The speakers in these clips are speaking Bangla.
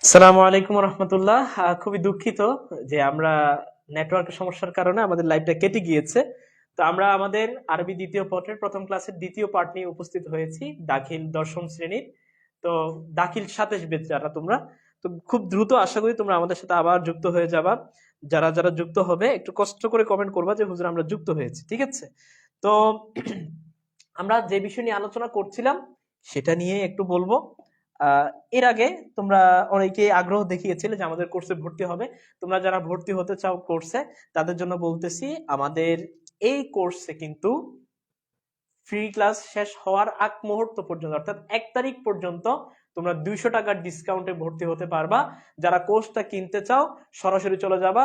আসসালামু আলাইকুম রহমতুল্লাহ। খুবই দুঃখিত যে আমরা নেটওয়ার্কের সমস্যার কারণে আমাদের লাইভটা কেটে গিয়েছে। তো আমরা আমাদের আরবি দ্বিতীয় পত্রের প্রথম ক্লাসের দ্বিতীয় পার্ট নিয়ে উপস্থিত হয়েছি, দাখিল দশম শ্রেণীর। তো দাখিল 27 ব্যাচ যারা তোমরা, তো খুব দ্রুত আশা করি তোমরা আমাদের সাথে আবার যুক্ত হয়ে যাবা। যারা যারা যুক্ত হবে একটু কষ্ট করে কমেন্ট করবা যে হুজুর আমরা যুক্ত হয়েছি, ঠিক আছে? তো আমরা যে বিষয় নিয়ে আলোচনা করছিলাম সেটা নিয়ে একটু বলবো। এর আগে তোমরা অনেকে আগ্রহ দেখিয়েছিলে যে আমাদের কোর্সে ভর্তি হবে। তোমরা যারা ভর্তি হতে চাও কোর্সে, তাদের জন্য বলতেছি আমাদের এই কোর্সে কিন্তু ফ্রি ক্লাস শেষ হওয়ার আগ মুহূর্ত পর্যন্ত, অর্থাৎ 1 তারিখ পর্যন্ত তোমরা 200 টাকার ডিসকাউন্টে ভর্তি হতে পারবা। যারা কোর্সটা কিনতে চাও সরাসরি চলে যাবা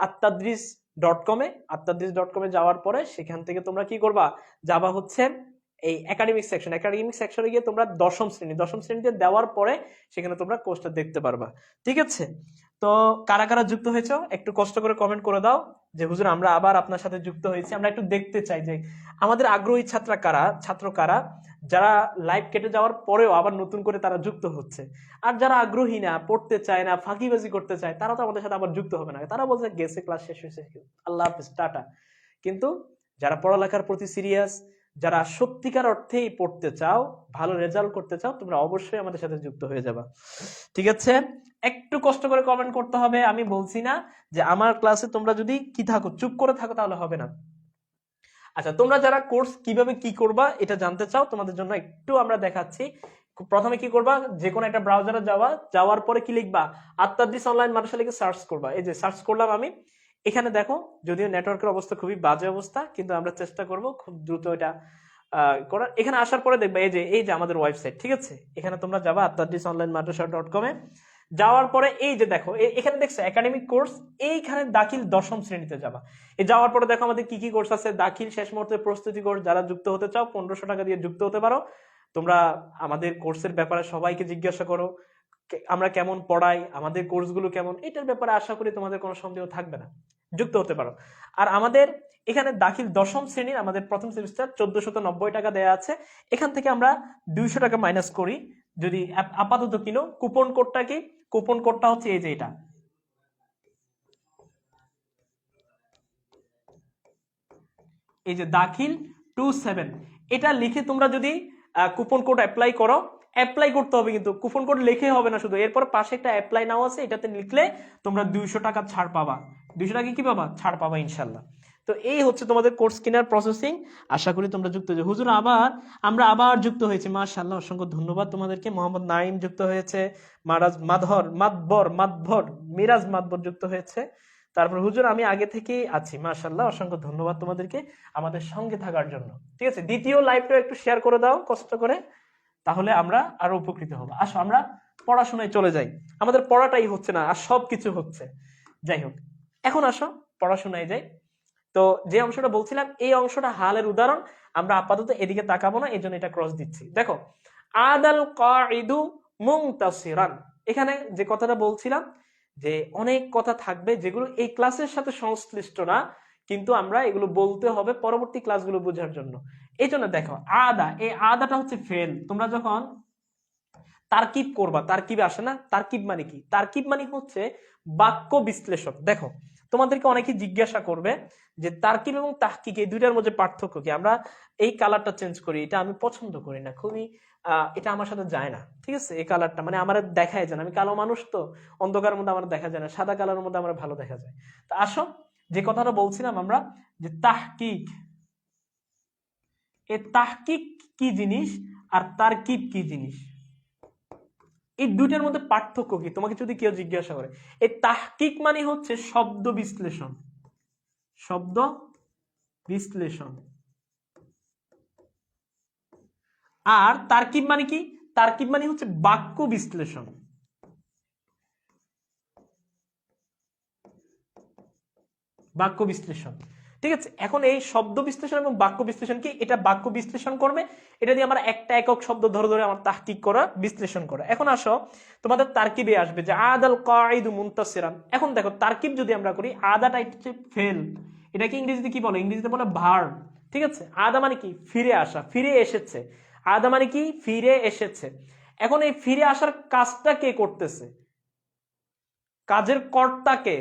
আত্মাদ্রিস.কমে। আত্মাদ্রিস.কমে যাওয়ার পরে সেখান থেকে তোমরা কি করবা, যাবা হচ্ছে এই একাডেমিক সেকশন। একাডেমিক সেকশনে গিয়ে তোমরা দশম শ্রেণীতে দেওয়ার পরে সেখানে তোমরা কোর্সটা দেখতে পারবা, ঠিক আছে? তো কারা কারা যুক্ত হয়েছো একটু কষ্ট করে কমেন্ট করে দাও যে হুজুর আমরা আবার আপনার সাথে যুক্ত হয়েছি। আমরা একটু দেখতে চাই যে আমাদের আগ্রহী ছাত্র কারা, যারা লাইভ কেটে যাওয়ার পরেও আবার নতুন করে তারা যুক্ত হচ্ছে। আর যারা আগ্রহী না, পড়তে চায় না, ফাঁকিবাজি করতে চায়, তারা তো আমাদের সাথে আবার যুক্ত হবে না। তারা বলছে গেছে, ক্লাস শেষ হয়েছে, আল্লাহ হাফিজ, টাটা। কিন্তু যারা পড়ালেখার প্রতি সিরিয়াস, যারা সত্যিকার অর্থেই পড়তে চাও, ভালো রেজাল্ট করতে চাও, তোমরা অবশ্যই আমাদের সাথে যুক্ত হয়ে যাবা, ঠিক আছে? একটু কষ্ট করে কমেন্ট করতে হবে। আমি বলছি না যে আমার ক্লাসে তোমরা যদি কি থাকো, চুপ করে থাকো, তাহলে হবে না। আচ্ছা, তোমরা যারা কোর্স কিভাবে কি করবা এটা জানতে চাও, তোমাদের জন্য একটু আমরা দেখাচ্ছি। প্রথমে কি করবা, যে কোনো একটা ব্রাউজারে যাওয়ার পরে কি লিখবা, আত্মাদ্রিস অনলাইন মাদ্রাসা লিখে সার্চ করবা। এই যে সার্চ করলাম আমি, এখানে দেখো যদিও নেটওয়ার্কের অবস্থা খুবই বাজে অবস্থা, কিন্তু আমরা চেষ্টা করব খুব দ্রুত এটা করার। এখানে আসার পরে দেখবা এই যে আমাদের ওয়েবসাইট, ঠিক আছে? এখানে তোমরা যাবা আত্মাদ্রিস অনলাইন মাদ্রাসা .কমে। যাওয়ার পরে এই যে দেখো এখানে দেখছো একাডেমিক কোর্স, এইখানে দাখিল দশম শ্রেণীতে যাবা। এই যাওয়ার পরে দেখো আমাদের কি কি কোর্স আছে। দাখিল শেষ মুহূর্তের প্রস্তুতি কোর্স, যারা যুক্ত হতে চাও 1500 টাকা দিয়ে যুক্ত হতে পারো। তোমরা আমাদের কোর্সের ব্যাপারে সবাইকে জিজ্ঞাসা করো আমরা কেমন পড়াই, আমাদের কোর্সগুলো কেমন, এটার ব্যাপারে আশা করি তোমাদের কোনো সন্দেহ থাকবে না, যুক্ত হতে পারো। আর আমাদের এখানে দাখিল দশম শ্রেণীর আমাদের প্রথম সেমিস্টার 1490 টাকা দেয়া আছে। এখান থেকে আমরা 200 টাকা মাইনাস করি যদি আপাতত কিনো। কুপন কোডটা কি? কুপন কোডটা হচ্ছে এই যে এটা, এই যে দাখিল 27। এটা লিখে তোমরা যদি কুপন কোড অ্যাপ্লাই করো, অ্যাপ্লাই করতে হবে কিন্তু কুপন কোড লিখে হবে না শুধু, এরপর পাশে একটা অ্যাপ্লাই নাও আছে, এটাতে লিখলে তোমরা 200 টাকা ছাড় পাবা। 200 টাকা কি পাবা? ছাড় পাবা ইনশাল্লাহ। তো এই হচ্ছে তোমাদের কোর্স কেনার প্রসেসিং। আশা করি তোমরা যুক্ত হয়েছো। হুজুর আমরা আবার যুক্ত হয়েছি, মাশাআল্লাহ, অসংখ্য ধন্যবাদ তোমাদেরকে। মোহাম্মদ নাইম যুক্ত হয়েছে, মিরাজ মাদবর যুক্ত হয়েছে। তারপর হুজুর আমি আগে থেকেই আছি, মাশাআল্লাহ, অসংখ্য ধন্যবাদ তোমাদেরকে আমাদের সঙ্গে থাকার জন্য, ঠিক আছে? দ্বিতীয় লাইভটা একটু শেয়ার করে দাও কষ্ট করে, তাহলে আমরা আরো উপকৃত হব। আসো আমরা পড়াশোনায় চলে যাই। আমাদের পড়াটাই হচ্ছে না, আর সবকিছু হচ্ছে। যাই হোক, এখন আসো পড়াশোনায় যাই। তো যে অংশটা বলছিলাম, এই অংশটা হালের উদাহরণ। আমরা আপাতত এদিকে তাকাবো না, এই জন্য এটা ক্রস দিচ্ছি। দেখো, আদাল কাঈদু মুনতাসিরান, এখানে যে কথাটা বলছিলাম যে অনেক কথা থাকবে যেগুলো এই ক্লাসের সাথে সংশ্লিষ্ট না, কিন্তু আমরা এগুলো বলতে হবে পরবর্তী ক্লাসগুলো বোঝার জন্য। এই জন্য দেখো, এই আদাটা হচ্ছে ফেল। তোমরা যখন তারকিব করবা, তারকিবে আসে না, তারকিব মানে কি? তারকিব মানে হচ্ছে বাক্য বিশ্লেষক। দেখো, তোমাদেরকে অনেকে জিজ্ঞাসা করবে যে তারকিব এবং তাহকিক এই দুইটার মধ্যে পার্থক্য কি। আমরা এই কালারটা চেঞ্জ করি, এটা আমি পছন্দ করি না, খুবই এটা আমার সাথে যায় না, ঠিক আছে? এই কালারটা মানে আমার দেখায় যায় না, আমি কালো মানুষ তো, অন্ধকারের মধ্যে আমার দেখা যায় না, সাদা কালারের মধ্যে আমার ভালো দেখা যায়। তো আসো, যে কথাটা বলছিলাম আমরা, যে তাহকিক, এই তাহকিক কি জিনিস আর তারকিব কি জিনিস, এই দুইটার মধ্যে পার্থক্য কি তোমাকে যদি কেউ জিজ্ঞাসা করে। এই তাহকিক মানে হচ্ছে শব্দ বিশ্লেষণ, শব্দ বিশ্লেষণ। আর তারকিব মানে কি? তারকিব মানে হচ্ছে বাক্য বিশ্লেষণ, বাক্য বিশ্লেষণ, ঠিক আছে? এখন এই শব্দ বিশ্লেষণ এবং বাক্য বিশ্লেষণ কি? এটা বাক্য বিশ্লেষণ করবে, এটা দিয়ে আমরা একটা একক শব্দ ধরে ধরে আমার তাহকিক করা, বিশ্লেষণ করা। এখন আসো, তোমাদের তারকিবে আসবে যে আদাল কাঈদু মুনতাসিরান। এখন দেখো, তারকিব যদি আমরা করি, আদাটা হচ্ছে ফেল, এটাকে ইংরেজিতে কি বলে? ইংরেজিতে বলে ভার্ব, ঠিক আছে? আদা মানে কি? ফিরে আসা, ফিরে এসেছে। আদা মানে কি? ফিরে এসেছে। এখন এই ফিরে আসার কাজটা কে করতেছে? কাজের কর্তাকে,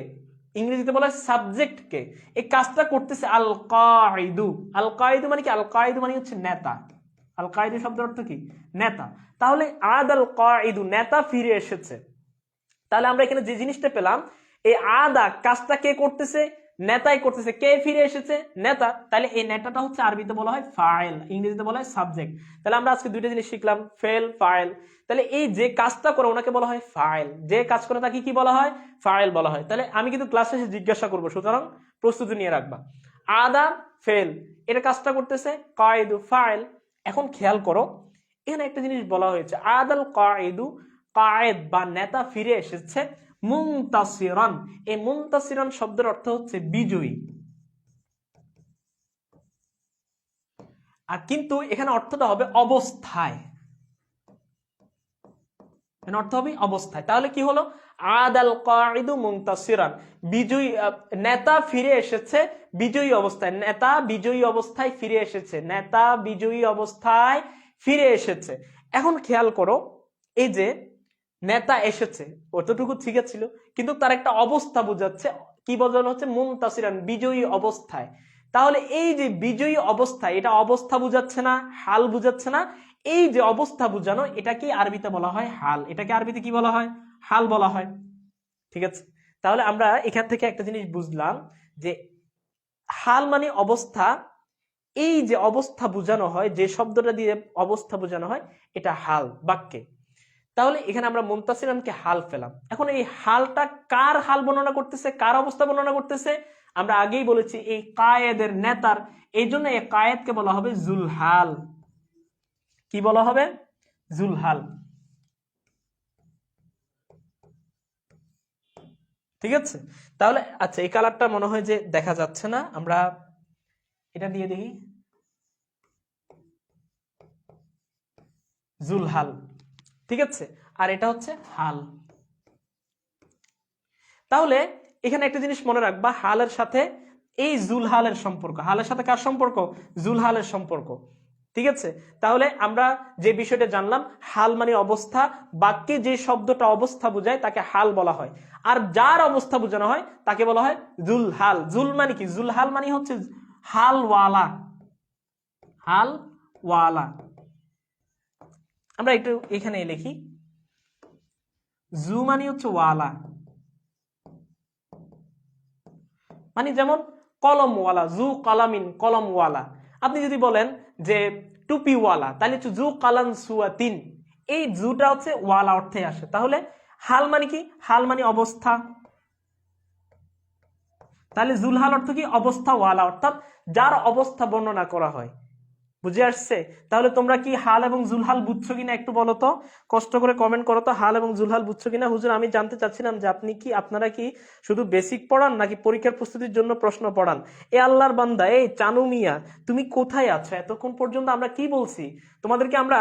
ইংরেজিতে বলা হয় সাবজেক্ট কে। এই কাজটা করতেছে আল কাইদু। আল কাইদু মানে কি? আল কাইদু মানে হচ্ছে নেতা। আল কাইদু শব্দের অর্থ কি? নেতা। তাহলে আদ আল কাইদু, নেতা ফিরে এসেছে। তাহলে আমরা এখানে যে জিনিসটা পেলাম, এই আদা কাজটা কে করতেছে? নেতাই করতেছে। কে ফিরে এসেছে? নেতা। তাহলে এই নেতাটা হচ্ছে আরবিতে বলা হয় ফাইল, ইংরেজিতে বলা হয় সাবজেক্ট। তাহলে আমরা আজকে দুইটা জিনিস শিখলাম, ফেল, ফাইল। তাহলে এই যে কাজটা করে ওনাকে বলা হয় ফাইল, যে কাজ করে তাকে কি বলা হয়? ফাইল বলা হয়। তাহলে আমি কিন্তু ক্লাস শেষে জিজ্ঞাসা করবো, সুতরাং প্রস্তুতি নিয়ে রাখবা। আদা ফেল, এটা কাজটা করতেছে কায়দু ফাইল। এখন খেয়াল করো, এখানে একটা জিনিস বলা হয়েছে, আদাল কায়দু, কায়েদ বা নেতা ফিরে এসেছে মুনতাসিরান। এই মুনতাসিরান শব্দের অর্থ হচ্ছে বিজয়ী। আর কিন্তু এখানে অর্থটা হবে অবস্থায়, এখানে অর্থ হবে অবস্থায়। তাহলে কি হলো? আদাল কাইদু মুনতাসিরান, বিজয়ী, নেতা ফিরে এসেছে বিজয়ী অবস্থায়। নেতা বিজয়ী অবস্থায় ফিরে এসেছে, নেতা বিজয়ী অবস্থায় ফিরে এসেছে। এখন খেয়াল করো, এই যে নেতা এসেছে অতটুকু ঠিক ছিল, কিন্তু তার একটা অবস্থা বোঝাচ্ছে। কি বোঝানো হচ্ছে? মুনতাসিরান, বিজয়ী অবস্থায়। তাহলে এই যে বিজয়ী অবস্থায়, এটা অবস্থা বুঝাচ্ছে না, হাল বুঝাচ্ছে না? এই যে অবস্থা বুঝানো, এটাকে আরবিতে বলা হয় হাল। এটাকে আরবিতে কি বলা হয়? হাল বলা হয়। ঠিক আছে, তাহলে আমরা এখান থেকে একটা জিনিস বুঝলাম যে হাল মানে অবস্থা। এই যে অবস্থা বোঝানো হয়, যে শব্দটা দিয়ে অবস্থা বোঝানো হয়, এটা হাল বাক্যে। তাহলে এখানে আমরা মুনতাসিরানকে হাল পেলাম। এখন এই হালটা কার হাল বর্ণনা করতেছে, কার অবস্থা বর্ণনা করতেছে? আমরা আগেই বলেছি এই কায়েদের, নেতার। এই জন্য এই কায়েদকে বলা হবে জুলহাল। কি বলা হবে? জুলহাল। ঠিক আছে, তাহলে আচ্ছা, এই কালারটা মনে হয় যে দেখা যাচ্ছে না, আমরা এটা দিয়ে দেখি। জুলহাল, ঠিক আছে, আর এটা হচ্ছে হাল। তাহলে এখানে একটা জিনিস মনে রাখবা, হালের সাথে এই জুলহালের সম্পর্ক। হালের সাথে কার সম্পর্ক? জুলহালের সম্পর্ক। ঠিক আছে, তাহলে আমরা যে বিষয়টা জানলাম, হাল মানে অবস্থা। বাক্যে যে শব্দটা অবস্থা বোঝায় তাকে হাল বলা হয়, আর যার অবস্থা বোঝানো হয় তাকে বলা হয় জুলহাল। জুল মানে কি? জুলহাল মানে হচ্ছে হালওয়ালা, হালওয়ালা। আমরা একটু এখানে লিখি, জু মানে হচ্ছে ওয়ালা, মানে যেমন কলমওয়ালা, জু কালামিন, কলমওয়ালা। আপনি যদি বলেন যে টুপিওয়ালা, তাহলে হচ্ছে জু কালান সুয়াতিন। এই জুটা হচ্ছে ওয়ালা অর্থে আসে। তাহলে হাল মানে কি? হাল মানে অবস্থা। তাহলে জুলহাল অর্থ কি? অবস্থা ওয়ালা, অর্থাৎ যার অবস্থা বর্ণনা করা হয়। বুঝে আসছে? তাহলে তোমরা কি হাল এবং জুলহাল বুঝছো কিনা একটু বলো তো, কষ্ট করে কমেন্ট করো তো, হাল এবং জুলহাল বুঝছো কিনা। হুজুর, আমি জানতে চাচ্ছিলাম যে আপনারা কি শুধু বেসিক পড়ান নাকি পরীক্ষার প্রস্তুতির জন্য প্রশ্ন পড়ান? এ আল্লাহর বান্দা, এই চানু মিয়া, তুমি কোথায় আছো? এতক্ষণ পর্যন্ত আমরা কি বলছি তোমাদেরকে? আমরা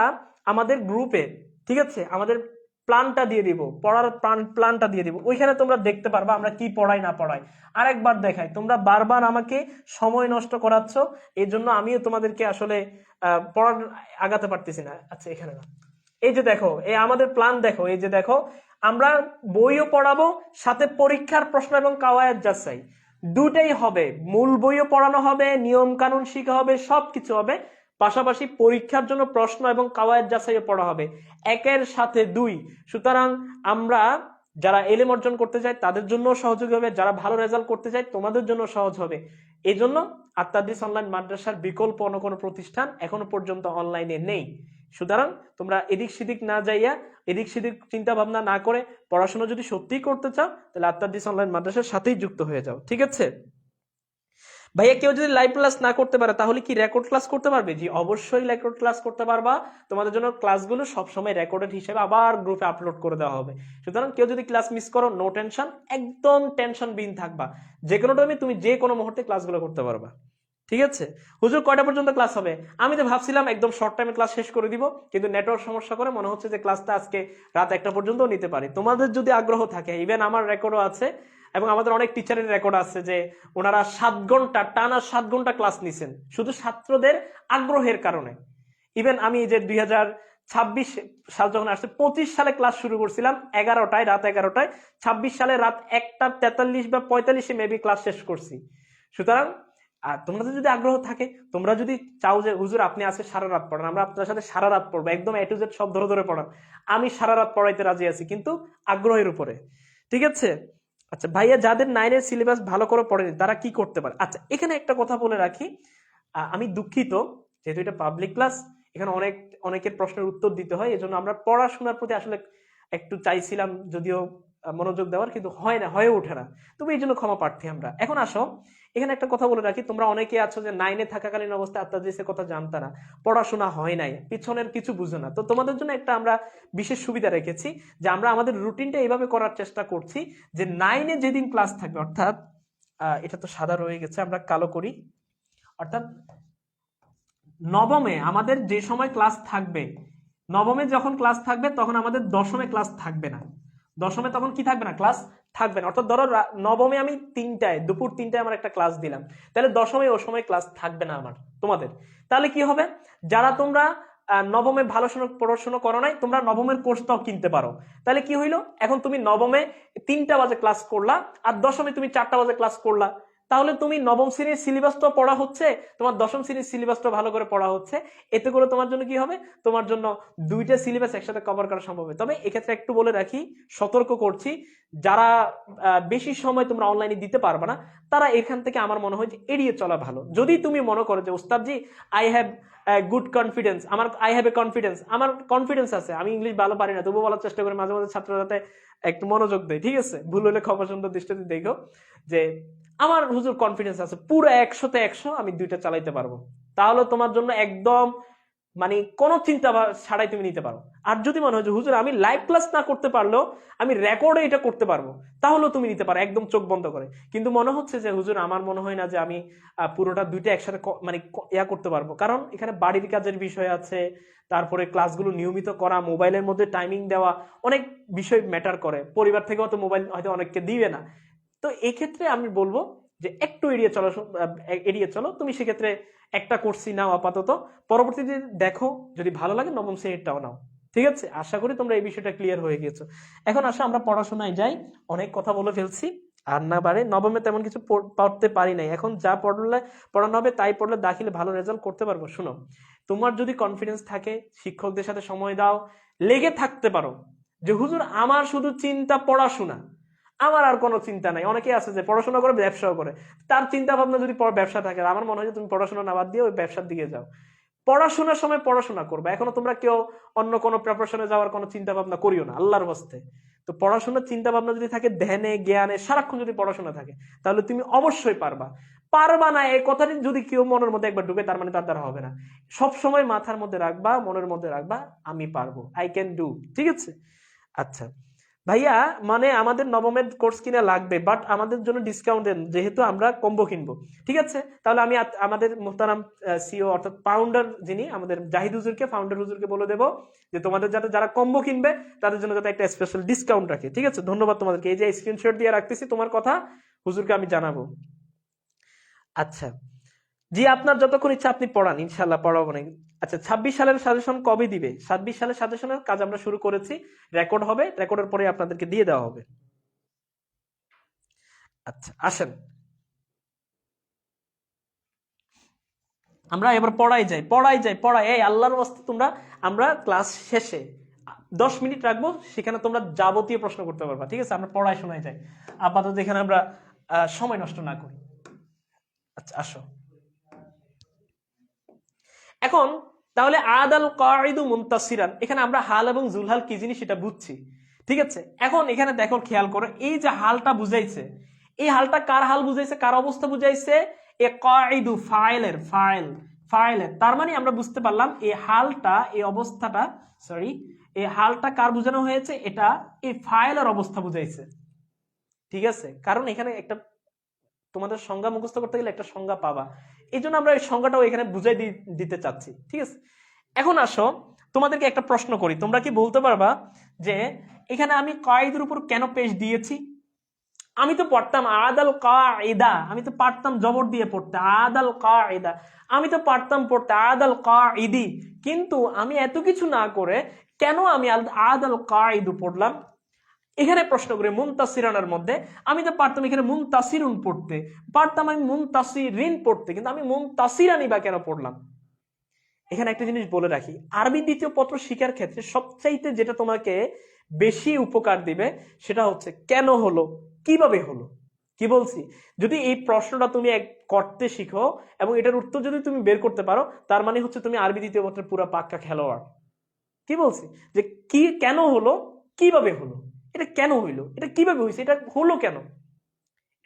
আমাদের গ্রুপে, ঠিক আছে, আমাদের প্ল্যানটা দিয়ে দিব, পড়ার প্ল্যানটা দিয়ে দিব। ওইখানে তোমরা দেখতে পারবা আমরা কি পড়াই না পড়াই। আরেকবার দেখাই, তোমরা বারবার আমাকে সময় নষ্ট করাচ্ছ, এই জন্য আমিও তোমাদেরকে আসলে পড়ার আগাতে পারতেছি না। আচ্ছা, এখানে না, এই যে দেখো, এই আমাদের প্ল্যান দেখো, এই যে দেখো, আমরা বইও পড়াবো, সাথে পরীক্ষার প্রশ্ন এবং কাওয়ায়েদ যাচাই দুটাই হবে। মূল বইও পড়ানো হবে, নিয়ম কানুন শিখা হবে, সবকিছু হবে। পাশাপাশি পরীক্ষার জন্য প্রশ্ন এবং কাওয়ায়েদ যাচাইও পড়া হবে, একের সাথে দুই। সুতরাং আমরা যারা এলেম অর্জন করতে চাই তাদের জন্য সহযোগী হবে, যারা ভালো রেজাল্ট করতে চাই তোমাদের জন্য সহজ হবে। এই জন্য আত্মাদিস অনলাইন মাদ্রাসার বিকল্প অন্য কোনো প্রতিষ্ঠান এখনো পর্যন্ত অনলাইনে নেই। সুতরাং তোমরা এদিক সেদিক না যাইয়া, এদিক সেদিক চিন্তা ভাবনা না করে, পড়াশোনা যদি সত্যিই করতে চাও তাহলে আত্মাদিস অনলাইন মাদ্রাসার সাথেই যুক্ত হয়ে যাও। ঠিক আছে ভাইয়া, কেউ যদি লাইভ ক্লাস না করতে পারে তাহলে কি রেকর্ড ক্লাস করতে পারবে? জি, অবশ্যই রেকর্ড ক্লাস করতে পারবা। তোমাদের জন্য ক্লাসগুলো সবসময় রেকর্ডেড হিসেবে আবার গ্রুপে আপলোড করে দেওয়া হবে। সুতরাং কেউ যদি ক্লাস মিস করো, নো টেনশন, একদম টেনশন বিহীন থাকবা। যে কোনো টাইমে তুমি যে কোনো মুহূর্তে ক্লাসগুলো করতে পারবা। ঠিক আছে হুজুর, কয়টা পর্যন্ত ক্লাস হবে? আমি তো ভাবছিলাম একদম শর্ট টাইমে ক্লাস শেষ করে দিব, কিন্তু নেটওয়ার্ক সমস্যা করে মনে হচ্ছে যে ক্লাসটা আজকে রাত 1টা পর্যন্ত নিতে পারি। তোমাদের যদি আগ্রহ থাকে, ইভেন আমার রেকর্ডও আছে এবং আমাদের অনেক টিচারের রেকর্ড আছে যে ওনারা 7 ঘন্টা টানা 7 ঘন্টা ক্লাস নিছেন শুধু ছাত্রদের আগ্রহের কারণে। ইভেন আমি যে 26 সাল যখন আসছে, 25 সালে ক্লাস শুরু করছিলাম 11টায়, রাত 11টায়, 26 সালে রাত 1:43 বা 45 মেবি ক্লাস শেষ করছি। সুতরাং তোমাদের যদি আগ্রহ থাকে, তোমরা যদি চাও যে হুজুর আপনি আজকে সারা রাত পড়ান, আমরা আপনার সাথে সারা রাত পড়বো, একদম A to Z সব ধরে ধরে পড়ান, আমি সারা রাত পড়াইতে রাজি আছি, কিন্তু আগ্রহের উপরে। ঠিক আছে? আচ্ছা ভাইয়া, যাদের 9 এর সিলেবাস ভালো করে পড়েনি তারা কি করতে পারে? আচ্ছা এখানে একটা কথা বলে রাখি, আমি দুঃখিত, যেহেতু এটা পাবলিক ক্লাস, এখানে অনেকের প্রশ্নের উত্তর দিতে হয়, এজন্য আমরা পড়াশোনার প্রতি আসলে একটু চাইছিলাম যদিও মনোযোগ দেওয়ার, কিন্তু হয় না, হয়ে ওঠে না, তবে এই জন্য ক্ষমা প্রার্থী আমরা। এখন আসো, এখানে একটা কথা বলে রাখি, তোমরা অনেকে আছো যে 9 থাকাকালীন অবস্থায় আত্মাজিসের কথা জানতা না, পড়াশোনা হয় নাই, পিছনের কিছু বুঝো না, তো তোমাদের জন্য একটা আমরা বিশেষ সুবিধা রেখেছি, যে আমরা আমাদের রুটিনটা এইভাবে করার চেষ্টা করছি যে 9 যেদিন ক্লাস থাকবে, অর্থাৎ এটা তো সাদা রয়ে গেছে, আমরা কালো করি, অর্থাৎ নবমে আমাদের যে সময় ক্লাস থাকবে, নবমে যখন ক্লাস থাকবে তখন আমাদের দশমে ক্লাস থাকবে না, দশমে তখন কি থাকবে না, ক্লাস থাকবে না। অর্থাৎ ধরো নবমে আমি 3টায়, দুপুর 3টায় আমার একটা ক্লাস দিলাম, তাহলে দশমে ও সময় ক্লাস থাকবে না আমার তোমাদের। তাহলে কি হবে, যারা তোমরা নবমে ভালো পড়াশোনা করো নাই, তোমরা নবমের কোর্সটাও কিনতে পারো। তাহলে কি হইলো, এখন তুমি নবমে 3টা বাজে ক্লাস করলা, আর দশমে তুমি 4টা বাজে ক্লাস করলা, তাহলে তুমি নবম শ্রেণীর সিলেবাসটা পড়া হচ্ছে, তোমার দশম শ্রেণীর সিলেবাসটা ভালো করে পড়া হচ্ছে, এতে করে তোমার জন্য কি হবে, তোমার জন্য 2টা সিলেবাস একসাথে কভার করা সম্ভব হবে। তবে এক্ষেত্রে একটু বলে রাখি, সতর্ক করছি, যারা বেশি সময় তোমরা অনলাইনে দিতে পারবে না, তারা এখান থেকে আমার মনে হয় যে এড়িয়ে চলা ভালো। যদি তুমি মনে করো যে ওস্তাদজি I have good confidence, I have a confidence, আমার কনফিডেন্স আছে, আমি ইংলিশ ভালো পারি না, তবুও বলার চেষ্টা করি, মাঝে মাঝে ছাত্র যাতে একটু মনোযোগ দেয়, ঠিক আছে, ভুল হলে ক্ষমা সুন্দর দৃষ্টিতে দেখো, যে আমার হুজুর কনফিডেন্স আছে পুরো 100তে 100 আমি 2টা চালাইতে পারবো, তাহলে তোমার জন্য একদম মানে কোনো চিন্তা ছাড়াই তুমি নিতে পারো। আর যদি মনে হয় যে হুজুর আমি লাইভ ক্লাস না করতে পারলেও আমি রেকর্ডে এটা করতে পারবো, তাহলেও তুমি নিতে পারো একদম চোখ বন্ধ করে। কিন্তু মনে হচ্ছে যে হুজুর আমার মনে হয় না যে আমি পুরোটা 2টা একসাথে মানে ইয়া করতে পারবো, কারণ এখানে বাড়ির কাজের বিষয় আছে, তারপরে ক্লাসগুলো নিয়মিত করা, মোবাইলের মধ্যে টাইমিং দেওয়া, অনেক বিষয় ম্যাটার করে, পরিবার থেকেও তো মোবাইল হয়তো অনেককে দিবে না। তো এই ক্ষেত্রে আমি বলবো যে একটু এড়িয়ে চলো তুমি, সেক্ষেত্রে একটা কোর্সই নাও আপাতত, পরবর্তীতে দেখো যদি ভালো লাগে নবম শ্রেণীরটাও নাও। ঠিক আছে, আশা করি তোমরা এই বিষয়টা ক্লিয়ার হয়ে গেছো। এখন আসো আমরা পড়াশোনায় যাই, অনেক কথা বলে ফেলছি, আর না বারে, নবমে তেমন কিছু পড়তে পারি নাই, এখন যা পড়ানো হবে তাই পড়লে দাখিলে ভালো রেজাল্ট করতে পারবো। শুনো, তোমার যদি কনফিডেন্স থাকে, শিক্ষকদের সাথে সময় দাও, লেগে থাকতে পারো, যে হুজুর আমার শুধু চিন্তা পড়াশোনা, আমার আর কোনো চিন্তা নাই। অনেকে আছে যে পড়াশোনা করে ব্যবসাও করে, তার চিন্তা ভাবনা যদি ব্যবসা থাকে, আমার মনে হয় যে তুমি পড়াশোনা না বাদ দিয়ে ওই ব্যবসার দিকে যাও, পড়াশোনার সময় পড়াশোনা করবে। এখনো তোমরা কেউ অন্য কোনো প্রিপারেশনে যাওয়ার কোনো চিন্তা ভাবনা করিও না, আল্লাহর হস্তে। তো পড়াশোনার চিন্তা ভাবনা যদি থাকে, ধ্যানে জ্ঞানে সারাক্ষণ যদি পড়াশোনা থাকে, তাহলে তুমি অবশ্যই পারবা। পারবা না এই কথাটি যদি কেউ মনের মধ্যে একবার ঢুকে, তার মানে তার দ্বারা হবে না। সব সময় মাথার মধ্যে রাখবা, মনের মধ্যে রাখবা, আমি পারবো, আই ক্যান ডু। ঠিক আছে? আচ্ছা ভাইয়া, মানে আমাদের নবমের কোর্স কিনা লাগবে, বাট আমাদের জন্য ডিসকাউন্ট দেন, যেহেতু আমরা কম্বো কিনবো। ঠিক আছে, তাহলে আমি আমাদের মোহতারাম সিও অর্থাৎ ফাউন্ডার যিনি আমাদের জাহিদ হুজুরকে, ফাউন্ডার হুজুরকে বলে দেবো যে তোমাদের যারা কম্বো কিনবে তাদের জন্য যাতে একটা স্পেশাল ডিসকাউন্ট রাখে। ঠিক আছে, ধন্যবাদ তোমাদেরকে, এই যে স্ক্রিনশট দিয়ে রাখতেছি তোমার কথা, হুজুরকে আমি জানাবো। আচ্ছা জি, আপনার যতক্ষণ ইচ্ছা আপনি পড়ান, ইনশাল্লাহ পড়াবো না। আচ্ছা 26 সালের সাজেশন কবে দিবে? 26 সালের সাজেশনের কাজ আমরা শুরু করেছি, রেকর্ড হবে, রেকর্ডের পরে আপনাদেরকে দিয়ে দেওয়া হবে। আচ্ছা আসেন আমরা এবার পড়াই এই আল্লাহর ওয়াস্তে তোমরা, আমরা ক্লাস শেষে 10 মিনিট রাখবো, সেখানে তোমরা যাবতীয় প্রশ্ন করতে পারবা। ঠিক আছে, আমরা পড়াই শোনাই যাই, আপাতত এখানে আমরা সময় নষ্ট না করি। আচ্ছা আসো এখন, তাহলে আদাল কাইদু মুনতাসিরান, এখানে আমরা হাল এবং জুলহাল কি জিনিস সেটা বুঝছি। ঠিক আছে, এখন এখানে দেখো, খেয়াল করো, এই যে হালটা বুঝাইছে, এই হালটা কার হাল বুঝাইছে, কার অবস্থা বুঝাইছে, এ কাইদু ফাইলের, তার মানে আমরা বুঝতে পারলাম এই হালটা, এই অবস্থাটা, সরি, এই হালটা কার বোঝানো হয়েছে, এটা এই ফাইলের অবস্থা বুঝাইছে। ঠিক আছে, কারণ এখানে একটা তোমাদের সংজ্ঞা মুখস্থ করতে গেলে একটা সংজ্ঞা পাবা, এই জন্য আমরা এই সংজ্ঞাটাও এখানে বুঝাই দিতে চাচ্ছি। ঠিক আছে, এখন আসো তোমাদেরকে একটা প্রশ্ন করি, তোমরা কি বলতে পারবা যে এখানে আমি কায়দের উপর কেন পেশ দিয়েছি? আমি তো পড়তাম আদাল কায়দা, আমি তো পারতাম জবর দিয়ে পড়তে আদাল কায়দা, আমি তো পারতাম পড়তে আদাল কাইদি, কিন্তু আমি এত কিছু না করে কেন আমি আদাল কাইদু পড়লাম? এখানে প্রশ্ন করে মুনতাসিরানের মধ্যে আমি তো পারতাম এখানে মুনতাসিরুন পড়তে, পারতাম আমি মুনতাসিরিন পড়তে, কিন্তু আমি মুনতাসিরানি বা কেন পড়লাম? এখানে একটা জিনিস বলে রাখি, আরবি দ্বিতীয় পত্র শিখার ক্ষেত্রে সবচাইতে যেটা তোমাকে বেশি উপকার দিবে সেটা হচ্ছে কেন হলো, কিভাবে হলো। কি বলছি, যদি এই প্রশ্নটা তুমি করতে শিখো এবং এটার উত্তর যদি তুমি বের করতে পারো, তার মানে হচ্ছে তুমি আরবি দ্বিতীয় পত্রের পুরো পাক্কা খেলোয়াড়। কি বলছি, যে কি কেন হলো, কিভাবে হলো, এটা কেন হইলো, এটা কিভাবে হয়েছে, এটা হলো কেন,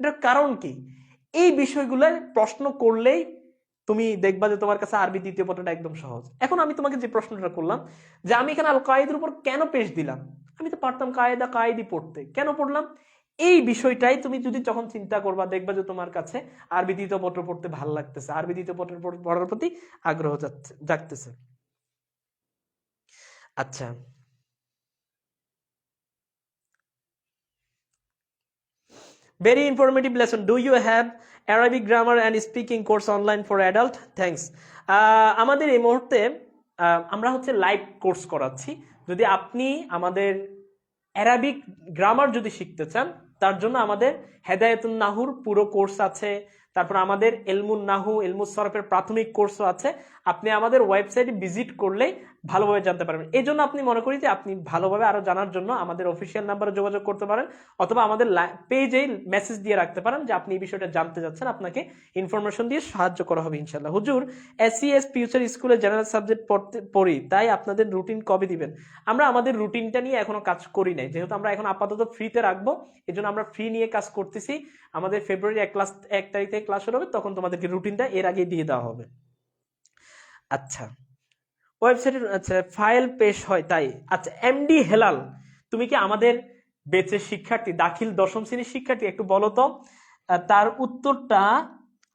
এটার কারণ কি, এই বিষয়গুলো প্রশ্ন করলেই তুমি দেখবা যে তোমার কাছে আরবি দ্বিতীয় পত্রটা একদম সহজ। এখন আমি তোমাকে যে প্রশ্নটা করলাম যে আমি এখানে আল কায়েদের উপর কেন পেশ দিলাম, আমি তো পারতাম কায়েদা কায়েদি পড়তে, কেন পড়লাম? এই বিষয়টাই তুমি যদি যখন চিন্তা করবা, দেখবা যে তোমার কাছে আরবি দ্বিতীয় পত্র পড়তে ভালো লাগতেছে, আরবি দ্বিতীয় পত্র পড়ার প্রতি আগ্রহ জাগতেছে। আচ্ছা, very informative lesson. Do you have Arabic grammar and speaking course online for adult? Thanks. আমাদের এই মুহূর্তে আমরা হচ্ছে লাইভ কোর্স করাচ্ছি। যদি আপনি আমাদের অ্যারাবিক গ্রামার যদি শিখতে চান, তার জন্য আমাদের হেদায়েতুন নাহুর পুরো কোর্স আছে, তারপর আমাদের এলমুন নাহু এলমুস সরফের প্রাথমিক কোর্সও আছে। আপনি আমাদের ওয়েবসাইটে ভিজিট করলেই ভালোভাবে জানতে পারবেন। এই জন্য আপনি মনে করি যে আপনি ভালোভাবে আরো জানার জন্য আমাদের অফিসিয়াল নাম্বারে যোগাযোগ করতে পারেন, অথবা আমাদের পেজে মেসেজ দিয়ে রাখতে পারেন যে আপনি এই বিষয়টা জানতে যাচ্ছেন, আপনাকে ইনফরমেশন দিয়ে সাহায্য করা হবে ইনশাল্লাহ। হুজুর, এসসিএস ফিউচার স্কুলে জেনারেল সাবজেক্ট পড়ি, তাই আপনাদের রুটিন কবে দিবেন? আমরা আমাদের রুটিনটা নিয়ে এখনো কাজ করি নাই, যেহেতু আমরা এখন আপাতত ফ্রিতে রাখবো, এই জন্য আমরা ফ্রি নিয়ে কাজ করতেছি। আমাদের ফেব্রুয়ারি 1 তারিখ থেকে ক্লাস শুরু হবে, তখন তোমাদেরকে রুটিনটা এর আগে দিয়ে দেওয়া হবে। আচ্ছা, ওয়েবসাইটের আচ্ছা ফাইল পেশ হয় তাই। আচ্ছা, এমডি হেলাল, তুমি কি আমাদের বেচের শিক্ষার্থী, দাখিল দশম শ্রেণীর শিক্ষার্থী? একটু বলো তো, তার উত্তরটা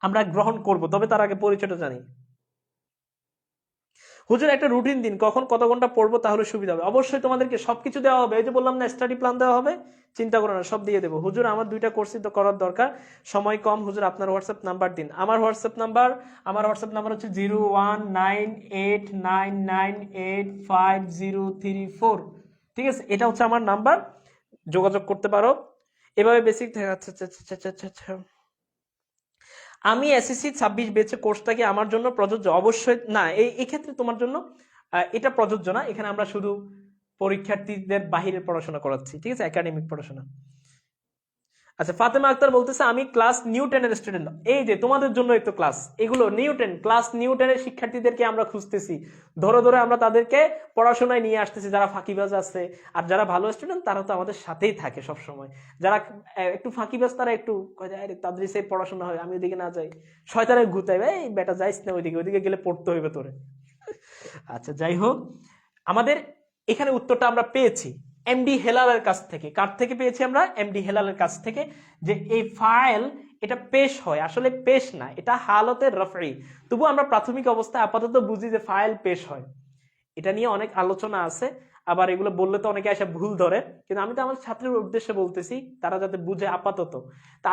আমরা গ্রহণ করব, তবে তার আগে পরিচয়টা জানি। হুজুর, একটা রুটিন দিন, কখন কত ঘন্টা পড়বো, তাহলে সুবিধা হবে। অবশ্যই তোমাদেরকে সবকিছু দেওয়া হবে, এই যে বললাম না, স্টাডি প্ল্যান দেওয়া হবে, চিন্তা করো না, সব দিয়ে দেবো। হুজুর, আমার 2টা কোর্সই তো করার দরকার, সময় কম। হুজুর, আপনার হোয়াটসঅ্যাপ নাম্বার দিন। আমার হোয়াটসঅ্যাপ নাম্বার হচ্ছে 0198985034। ঠিক আছে, এটা হচ্ছে আমার নাম্বার, যোগাযোগ করতে পারো এভাবে বেসিক। আচ্ছা আচ্ছা আচ্ছা আচ্ছা আচ্ছা আচ্ছা, আমি এসএসসি 26 বেচে কোর্সটা কি আমার জন্য প্রযোজ্য? অবশ্যই না, এই ক্ষেত্রে তোমার জন্য এটা প্রযোজ্য না। এখানে আমরা শুধু পরীক্ষার্থীদের বাহিরের পড়াশোনা করাচ্ছি, ঠিক আছে, একাডেমিক পড়াশোনা। আচ্ছা, ফাতেমা আক্তার বলতেছে আমি ক্লাস নিউ 10-এর স্টুডেন্ট। এই যে তোমাদের জন্য তো ক্লাস, এগুলো ক্লাস নিউ 10-এর শিক্ষার্থীদেরকে আমরা খুঁজতেছি, ধরে ধরে আমরা তাদেরকে পড়াশোনায় নিয়ে আসতেছি। যারা ফাঁকিবাজ আছে আর যারা ভালো স্টুডেন্ট, তারা তো আমাদের সাথেই থাকে সব সময়। যারা একটু ফাঁকিবাজ, তারা একটু তাদের সেই পড়াশোনা হয়, আমি ওইদিকে না যাই, শয়তানের ঘুতাই, এই বেটা যাইস না ওইদিকে গেলে পড়তে হইবে তোরে। আচ্ছা, যাই হোক, আমাদের এখানে উত্তরটা আমরা পেয়েছি এমডি হেলালের কাছ থেকে। কার থেকে পেয়েছি আমরা? এমডি হেলালের কাছ থেকে, যে এই ফাইল এটা পেশ হয়, আসলে পেশ না, এটা হালতে রফই। তবু আমরা প্রাথমিক অবস্থায় আপাতত বুঝি যে ফাইল পেশ হয়। এটা নিয়ে অনেক আলোচনা আছে, আবার এগুলো বললে তো অনেকে এসে ভুল ধরে, কিন্তু আমি তো আমার ছাত্রের উদ্দেশ্যে বলতেছি, তারা যাতে বুঝে।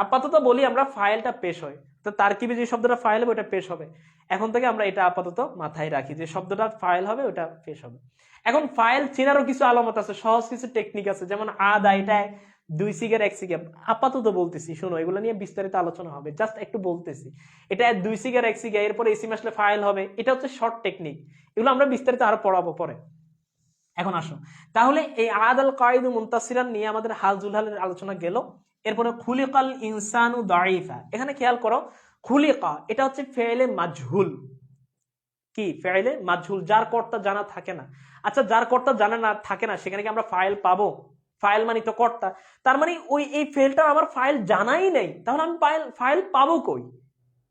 আপাতত বলি আমরা ফাইলটা পেশ হয়, তো তার কি যে শব্দটা ফাইল হবে ওটা পেশ হবে। এখন থেকে আমরা এটা আপাতত মাথায় রাখি যে শব্দটা ফাইল হবে, ওটা পেশ হবে। এখন ফাইল চেনারও কিছু আলামত আছে, সহজ কিছু টেকনিক আছে, যেমন আদা, এটা 2 সিগার 1 সিগার। আপাতত বলতেছি, শোনো, এগুলো নিয়ে বিস্তারিত আলোচনা হবে, জাস্ট একটু বলতেছি। এটা 2 সিগার 1 সিগার, এরপরে এসিম আসলে ফাইল হবে, এটা হচ্ছে শর্ট টেকনিক। এগুলো আমরা বিস্তারিত আরো পড়াবো পরে। এখন আসো, তাহলে এই আদাল কায়দু মুনতাসিরান নিয়ে আমাদের হাল জুলহালের আলোচনা গেল। এরপরে খুলিকাল ইনসানু দাঈফা, এখানে খেয়াল করো, খুলিকা এটা হচ্ছে ফেলে মাজহুল। কি ফেলে মাজহুল? যার কর্তা জানা থাকে না। আচ্ছা, যার কর্তা জানা না থাকে না, সেখানে কি আমরা ফাইল পাবো? ফাইল মানে তো কর্তা, তার মানে এই ফেলটা আমার ফাইল জানাই নেই, তাহলে আমি ফাইল পাবো কই?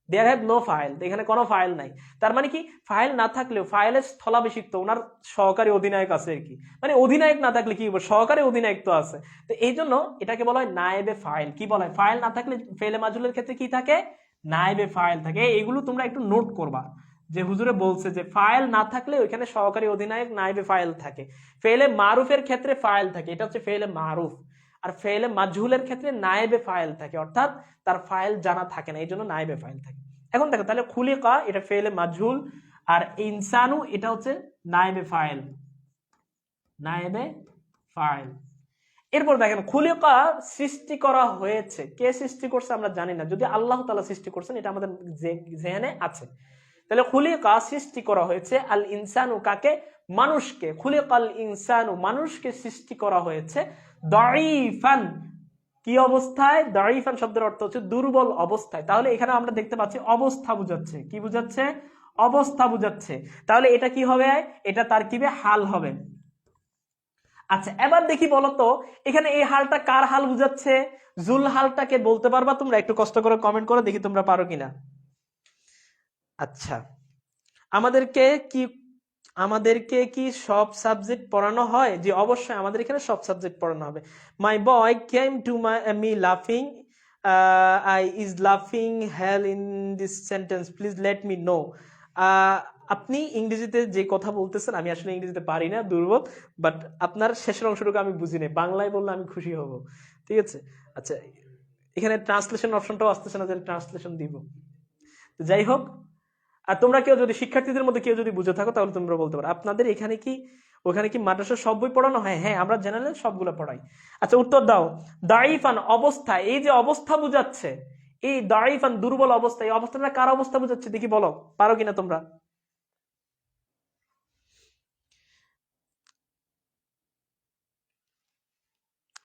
দেয়ার হ্যাভ নো ফাইল, এখানে কোনো ফাইল নাই। তার মানে কি, ফাইল না থাকলেও ফাইলের স্থলাভিষিক্ত ওনার সহকারী অধিনায়ক আছে আর কি, মানে অধিনায়ক না থাকলে কি হবে, সহকারী অধিনায়ক তো আছে। তো এই জন্য এটাকে বলা হয় নায়েবে ফাইল। কি বলা হয়? ফাইল না থাকলে ফেলে মাজহুলের ক্ষেত্রে কি থাকে? নায়েবে ফাইল থাকে। এইগুলো তোমরা একটু নোট করবা, যে হুজুরে বলছে যে ফাইল না থাকলে ওইখানে সহকারী অধিনায়ক নায়েবে ফাইল থাকে। ফেলে মারুফের ক্ষেত্রে ফাইল থাকে, এটা হচ্ছে ফেলে মারুফ। আর ফেলে মাজহুলের ক্ষেত্রে নায়েবে ফাইল থাকে, অর্থাৎ তার ফাইল জানা থাকে না, এই জন্য নায়েবে ফাইল থাকে। এখন দেখো তাহলে খুলিকা এটা ফেলে মাজহুল, আর ইনসানু এটা হচ্ছে নায়েবে ফাইল, নায়েবে ফাইল। এরপর দেখেন খুলিকা সৃষ্টি করা হয়েছে, কে সৃষ্টি করছে আমরা জানি না, যদি আল্লাহ তাআলা সৃষ্টি করছেন এটা আমাদের জেনে আছে। তাহলে খুলিকা সৃষ্টি করা হয়েছে, আল ইনসানু কাকে, মানুষকে, খুলিকাল ইনসানু মানুষকে সৃষ্টি করা হয়েছে দাঈফান, কি অবস্থায়, দাঈফান শব্দের অর্থ হচ্ছে দুর্বল অবস্থায়। তাহলে এখানে আমরা দেখতে পাচ্ছি অবস্থা বুঝাচ্ছে, কি বুঝাচ্ছে, অবস্থা বুঝাচ্ছে। তাহলে এটা কি হবে, এটা তারকিবে হাল হবে। আচ্ছা এবার দেখি বলতো এখানে এই হালটা কার হাল বুঝাচ্ছে, জুল হালটাকে বলতে পারবা তোমরা? একটু কষ্ট করে কমেন্ট করো দেখি তোমরা পারো কিনা। আচ্ছা আমাদেরকে কি সব সাবজেক্ট পড়ানো হয়? জি অবশ্যই আমাদের এখানে সব সাবজেক্ট পড়ানো হবে। My boy came to me লাফিং, আই ইজ লাফিং hell in this sentence, please let me know. আপনি ইংরেজিতে যে কথা বলতেছেন, আমি আসলে ইংরেজিতে পারি না, দুর্বল, বাট আপনার শেষের অংশটুকু আমি বুঝি না, বাংলায় বললে আমি খুশি হব, ঠিক আছে? আচ্ছা এখানে ট্রান্সলেশন অপশনটাও আসতেছে না, যে ট্রান্সলেশন দিব। যাই হোক, আর তোমরা কেউ যদি শিক্ষার্থীদের মধ্যে কেউ যদি বুঝে থাকো তাহলে তোমরা বলতে পারো আপনাদের এখানে কি ওখানে কি মাদ্রাসার সব বই পড়ানো হয়? হ্যাঁ আমরা জেনারেল সবগুলো পড়াই। আচ্ছা উত্তর দাও। দাঈফান অবস্থা, এই যে অবস্থা বুঝাচ্ছে, এই দাঈফান দুর্বল অবস্থা, এই অবস্থাটা কার অবস্থা বুঝাচ্ছে দেখি বলো, পারো কিনা তোমরা?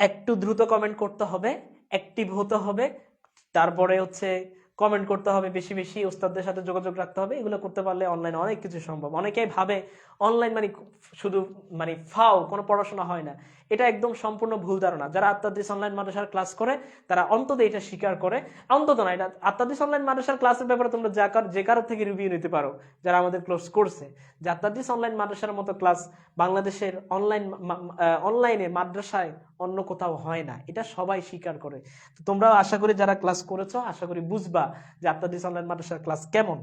একটু দ্রুত কমেন্ট করতে হবে, অ্যাক্টিভ হতে হবে, তারপরে হচ্ছে কমেন্ট করতে হবে বেশি বেশি, ওস্তাদদের সাথে যোগাযোগ রাখতে হবে। এগুলো করতে পারলে অনলাইনে অনেক কিছু সম্ভব। অনেকেই ভাবে অনলাইন মানে শুধু মানে ফাও কোনো পড়াশোনা হয় না, এটা একদম সম্পূর্ণ ভুল ধারণা। যারা আত্মাদিস অনলাইন মাদ্রাসার ক্লাস করে তারা অন্তত এটা স্বীকার করে, অন্তত না, এটা আত্মাদিস অনলাইন মাদ্রাসার ক্লাসের ব্যাপারে তোমরা যে কারো থেকে রিভিউ নিতে পারো, যারা আমাদের ক্লাস করছে, যে আত্মাদিস অনলাইন মাদ্রাসার মতো ক্লাস বাংলাদেশের অনলাইনে মাদ্রাসায় অন্য কোথাও হয় না, এটা সবাই স্বীকার করে। তো তোমরা আশা করি যারা ক্লাস করেছো আশা করি বুঝবা যে আত্মাদিস অনলাইন মাদ্রাসার ক্লাস কেমন।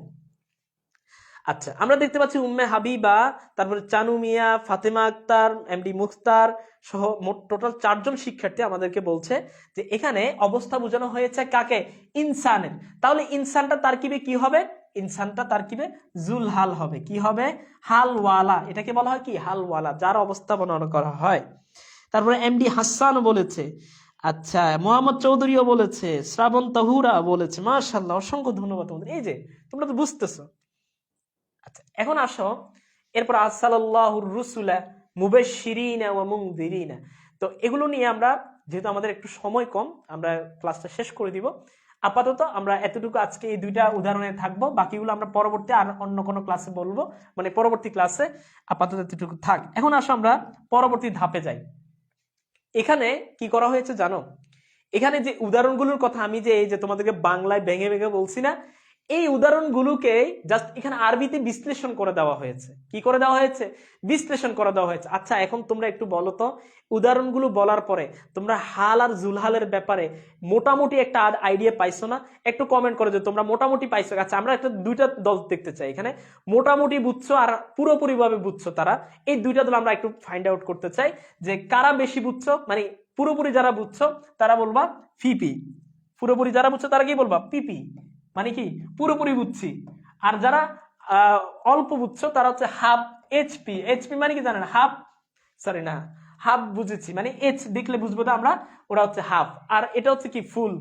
আচ্ছা আমরা দেখতে পাচ্ছি উম্মে হাবিবা, তারপরে চানু মিয়া, ফাতেমা আক্তার, এমডি মুখতার সহ মোট টোটাল 4 জন শিক্ষার্থী আমাদেরকে বলছে যে এখানে অবস্থা বোঝানো হয়েছে কাকে, ইনসানের। তাহলে ইনসানটা তারকিবে কি হবে, ইনসানটা তারকিবে জুল হাল হবে, কি হবে, হালওয়ালা, এটাকে বলা হয় কি, হালওয়ালা, যার অবস্থা বর্ণনা করা হয়। তারপরে এমডি হাসান বলেছে, আচ্ছা মোহাম্মদ চৌধুরীও বলেছে, শ্রাবণ তাহুরা বলেছে, মাশাআল্লাহ অসংখ্য ধন্যবাদ তোমাদের, এই যে তোমরা তো বুঝতেছো। আচ্ছা এখন আসো এরপর আরসালাল্লাহুর রুসুলা মুবাশশিরিনা ওয়া মুনযিরিনা। তো এগুলো নিয়ে আমরা, যেহেতু আমাদের একটু সময় কম, আমরা ক্লাসটা শেষ করে দিব। আপাতত আমরা এতটুকু আজকে এই 2টা উদাহরণে থাকবো, বাকিগুলো আমরা পরবর্তী আর অন্য কোনো ক্লাসে বলবো, মানে পরবর্তী ক্লাসে। আপাতত এতটুকু থাক। এখন আসো আমরা পরবর্তী ধাপে যাই। এখানে কি করা হয়েছে জানো, এখানে যে উদাহরণগুলোর কথা আমি যে এই যে তোমাদেরকে বাংলায় ভেঙে ভেঙে বলছি না, এই উদাহরণগুলোকে জাস্ট এখানে আরবিতে বিশ্লেষণ করে দেওয়া হয়েছে। কি করে দেওয়া হয়েছে, বিশ্লেষণ করে দেওয়া হয়েছে। আচ্ছা এখন তোমরা একটু বলো তো, উদাহরণগুলো বলার পরে তোমরা হাল আর জুলহালের ব্যাপারে মোটামুটি একটা আইডিয়া পাইছো না? একটু কমেন্ট করে যে তোমরা মোটামুটি পাইছো। আচ্ছা আমরা একটা 2টা দল দেখতে চাই, এখানে মোটামুটি বুঝছো আর পুরোপুরি ভাবে বুঝছো তারা, এই 2টা দল আমরা একটু ফাইন্ড আউট করতে চাই যে কারা বেশি বুঝছো। মানে পুরোপুরি যারা বুঝছো তারা বলবা ফিপি, পুরোপুরি যারা বুঝছো তারা কি বলবা পিপি, মানে কি পুরোপুরি বুঝছি। আর যারা অল্প বুঝছো তারা হচ্ছে হাফ এইচপি, এইচপি মানে কি জানেন, হাফ, সরি না, হাফ বুঝেছি মানে এইচ দেখলে বুঝবো তো আমরা, ওরা হচ্ছে হাফ। আর এটা হচ্ছে কি ফুল,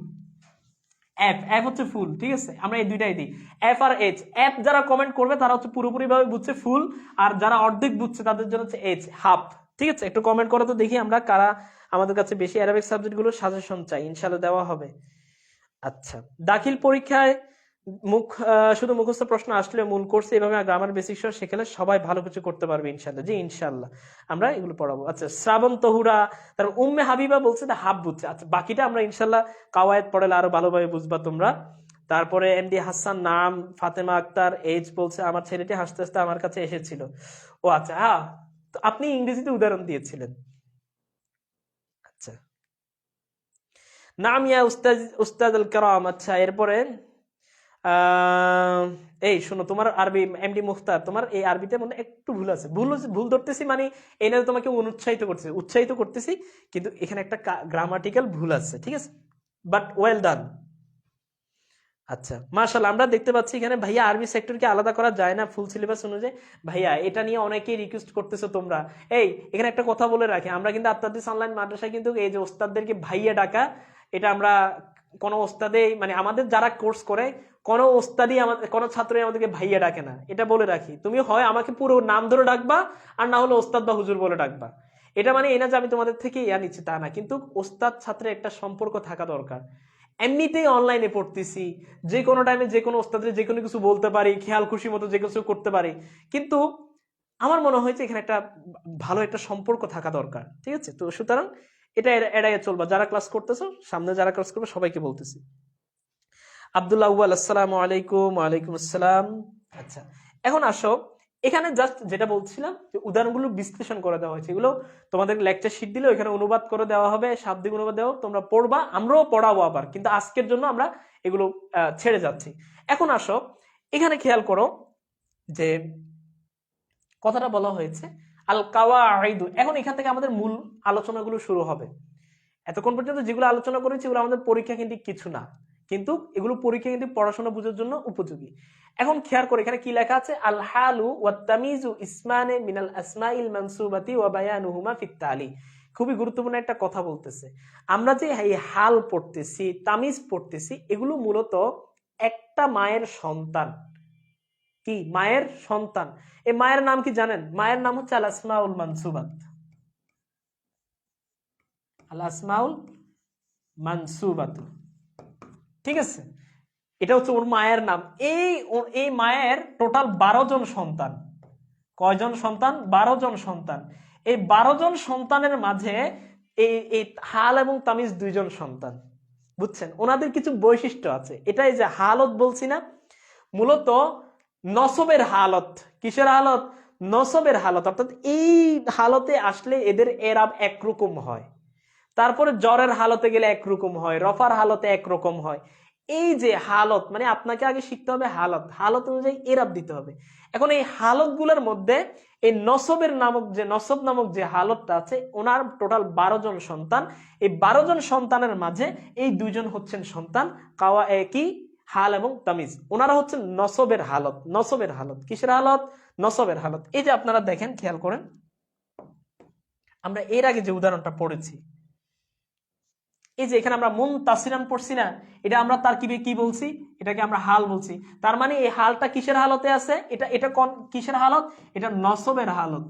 এফ, এফ হচ্ছে ফুল, ঠিক আছে? আমরা এই দুইটাই দিই, এফ আর এইচ। এফ যারা কমেন্ট করবে তারা হচ্ছে পুরোপুরি ভাবে বুঝছে ফুল, আর যারা অর্ধেক বুঝছে তাদের জন্য হচ্ছে এইচ, হাফ। ঠিক আছে একটু কমেন্ট করো তো দেখি আমরা কারা আমাদের কাছে বেশি অ্যারাবিক সাবজেক্ট গুলো সাজেশন চাই, ইনশাআল্লাহ দেওয়া হবে। আচ্ছা দাখিল পরীক্ষায় শুধু মুখস্থ প্রশ্ন আসলে মূল কোর্সে এভাবে গ্রামার বেসিক্স শেখালে সবাই ভালো কিছু করতে পারবে ইনশাআল্লাহ। জি ইনশাআল্লাহ আমরা এগুলো পড়াবো। আচ্ছা শ্রাবণ তহুরা, তারপর উম্মে হাবিবা বলছে হাফ বুঝছে। আচ্ছা বাকিটা আমরা ইনশাআল্লাহ কাওয়ায়েদ পড়ালে আরো ভালোভাবে বুঝবা তোমরা। তারপরে এমডি হাসান নাম, ফাতেমা আক্তার এইচ বলছে আমার ছেলেটি হাসতে হাসতে আমার কাছে এসেছিল। ও আচ্ছা হ্যাঁ, তো আপনি ইংরেজিতে উদাহরণ দিয়েছিলেন। আচ্ছা নাম ইয়া উস্তাদ, উস্তাদ আল কারাম। আচ্ছা এরপরে আহ, এই শোনো, তোমার আরবি এমডি মুখতার, তোমার এই আরবিতে মনে হয় একটু ভুল আছে, ভুল ধরতেছি, মানে এই না যে তোমাকে উৎসাহিত করতেছি, কিন্তু এখানে একটা গ্রামাটিক্যাল ভুল আছে, ঠিক আছে, বাট ওয়েল ডান। আচ্ছা, মাশাআল্লাহ, আমরা দেখতে পাচ্ছি এখানে ভাইয়া আরবি সেক্টরকে আলাদা করা যায় না ফুল সিলেবাস অনুযায়ী। ভাইয়া এটা নিয়ে অনেকেই রিকোয়েস্ট করতেছো তোমরা। এই এখানে একটা কথা বলে রাখি, আমরা কিন্তু আত্মাদিস অনলাইন মাদ্রাসায় কিন্তু এই যে ওস্তাদদেরকে ভাইয়া ডাকা, এটা আমরা কোনো ওস্তাদে, মানে আমাদের যারা কোর্স করে কোনো ওস্তাদই আমাদের, কোনো ছাত্রই আমাদেরকে ভাইয়া ডাকে না, এটা বলে রাখি। তুমি হয় আমাকে পুরো নাম ধরে ডাকবা, আর না হলে ওস্তাদ বা হুজুর বলে ডাকবা। এটা মানে এই না যে আমি তোমাদের থেকে ইয়া নিচ্ছি, তা না, কিন্তু ওস্তাদ ছাত্রের একটা সম্পর্ক থাকা দরকার। এমনিতেই অনলাইনে পড়তেছি, যে কোনো টাইমে যে কোনো ওস্তাদের যে কোনো কিছু বলতে পারি, খেয়াল খুশি মতো যে কিছু করতে পারি, কিন্তু আমার মনে হয় যে এখানে একটা ভালো একটা সম্পর্ক থাকা দরকার, ঠিক আছে? তো সুতরাং এটা এড়াইয়ে চলবা, যারা ক্লাস করতেছো, সামনে যারা ক্লাস করবে সবাইকে বলতেছি। আব্দুল্লাহ আউয়াল, আসসালামু আলাইকুম। ওয়ালাইকুম আসসালাম। আচ্ছা, এখন আসো, এখানে জাস্ট যেটা বলছিলাম যে উদাহরণগুলো বিশ্লেষণ করে দেওয়া হয়েছে, এগুলো তোমাদের লেকচার শিট দিলে ওইখানে অনুবাদ করে দেওয়া হবে, শাব্দিক অনুবাদ দেওয়া, তোমরা পড়বা, আমরাও পড়াবো আবার, কিন্তু আজকের জন্য আমরা এগুলো ছেড়ে যাচ্ছি। এখন আসো, এখানে খেয়াল করো যে কথাটা বলা হয়েছে আল কাওয়াইদু। এখন এখান থেকে আমাদের মূল আলোচনাগুলো শুরু হবে। এতক্ষণ পর্যন্ত যেগুলো আলোচনা করেছি এগুলো আমাদের পরীক্ষা কিন্তু কিছু না, কিন্তু এগুলো পরীক্ষা কিন্তু পড়াশোনা বোঝার জন্য উপযোগী। এখন খেয়াল করে এখানে কি লেখা আছে, আল হালু ওয়াত তামিজু ইসমানে মিনাল আসমাইল মানসুবাতি ওয়া বায়ানুহুমা ফিত তালি। খুবই গুরুত্বপূর্ণ একটা কথা বলতেছে। আমরা যে এই হাল পড়তেছি, তামিজ পড়তেছি, এগুলো মূলত একটা মায়ের সন্তান। কি মায়ের সন্তান? এই মায়ের নাম কি জানেন? মায়ের নাম হচ্ছে আল আসমাউল মানসুবাত। আল আসমাউল মানসুবাত, ঠিক আছে? এটা হচ্ছে ওর মায়ের নাম। এই মায়ের টোটাল 12 জন সন্তান। কয়জন সন্তান? 12 জন সন্তান। এই 12 জন সন্তানের মাঝে এই হাল এবং তামিজ 2 জন সন্তান। বুঝছেন? ওনাদের কিছু বৈশিষ্ট্য আছে। এটাই যে হালত বলছি না, মূলত নসবের হালত। কিসের হালত? নসবের হালত। অর্থাৎ এই হালতে আসলে এদের এরাব একরকম হয়, তারপরে জ্বরের হালতে গেলে একরকম হয়, রফার হালতে একরকম হয়। এই যে হালত, মানে আপনাকে আগে শিখতে হবে হালত, হালত অনুযায়ী এরাব দিতে হবে। এখন এই হালত গুলোর মধ্যে এই নসব নামক যে হালতটা আছে, ওনার টোটাল 12 জন সন্তান। এই 12 জন সন্তানের মাঝে এই 2 জন হচ্ছেন সন্তান কাওয়া কি হাল এবং তামিজ। ওনারা হচ্ছেন নসবের হালত। নসবের হালত কিসের হালত? নসবের হালত। এই যে আপনারা দেখেন, খেয়াল করেন, আমরা এর আগে যে উদাহরণটা পড়েছি, এই যে এখানে আমরা মুনতাসিরান পড়ছি না, এটা আমরা তারকিবে কি বলছি? এটাকে আমরা হাল বলছি। তার মানে এই হালটা কিসের হালতে আছে? এটা কিসের হালত? এটা নসবের হালত।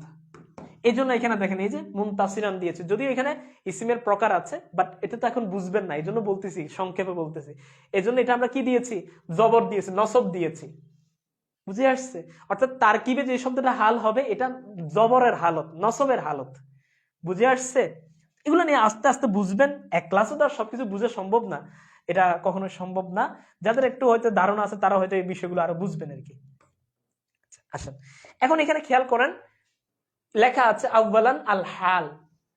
এই জন্য এখানে দেখেন এই যে মুনতাসিরান দিয়েছে, যদিও এখানে ইসিমের প্রকার আছে, বাট এটা তো এখন বুঝবেন না, এই জন্য বলতেছি, সংক্ষেপে বলতেছি। এই জন্য এটা আমরা কি দিয়েছি? জবর দিয়েছি, নসব দিয়েছি। বুঝে আসছে? অর্থাৎ তারকিবে যে শব্দটা হাল হবে, এটা জবরের হালত, নসবের হালত। বুঝে আসছে? এগুলো নিয়ে আস্তে আস্তে বুঝবেন। এক ক্লাসে তো আর সবকিছু বুঝা সম্ভব না, এটা কখনো সম্ভব না। যাদের একটু হয়তো ধারণা আছে তারা হয়তো এই বিষয়গুলো আরো বুঝবেন আর কি। আসেন, এখন এখানে খেয়াল করেন, লেখা আছে আউয়ালান আল হাল।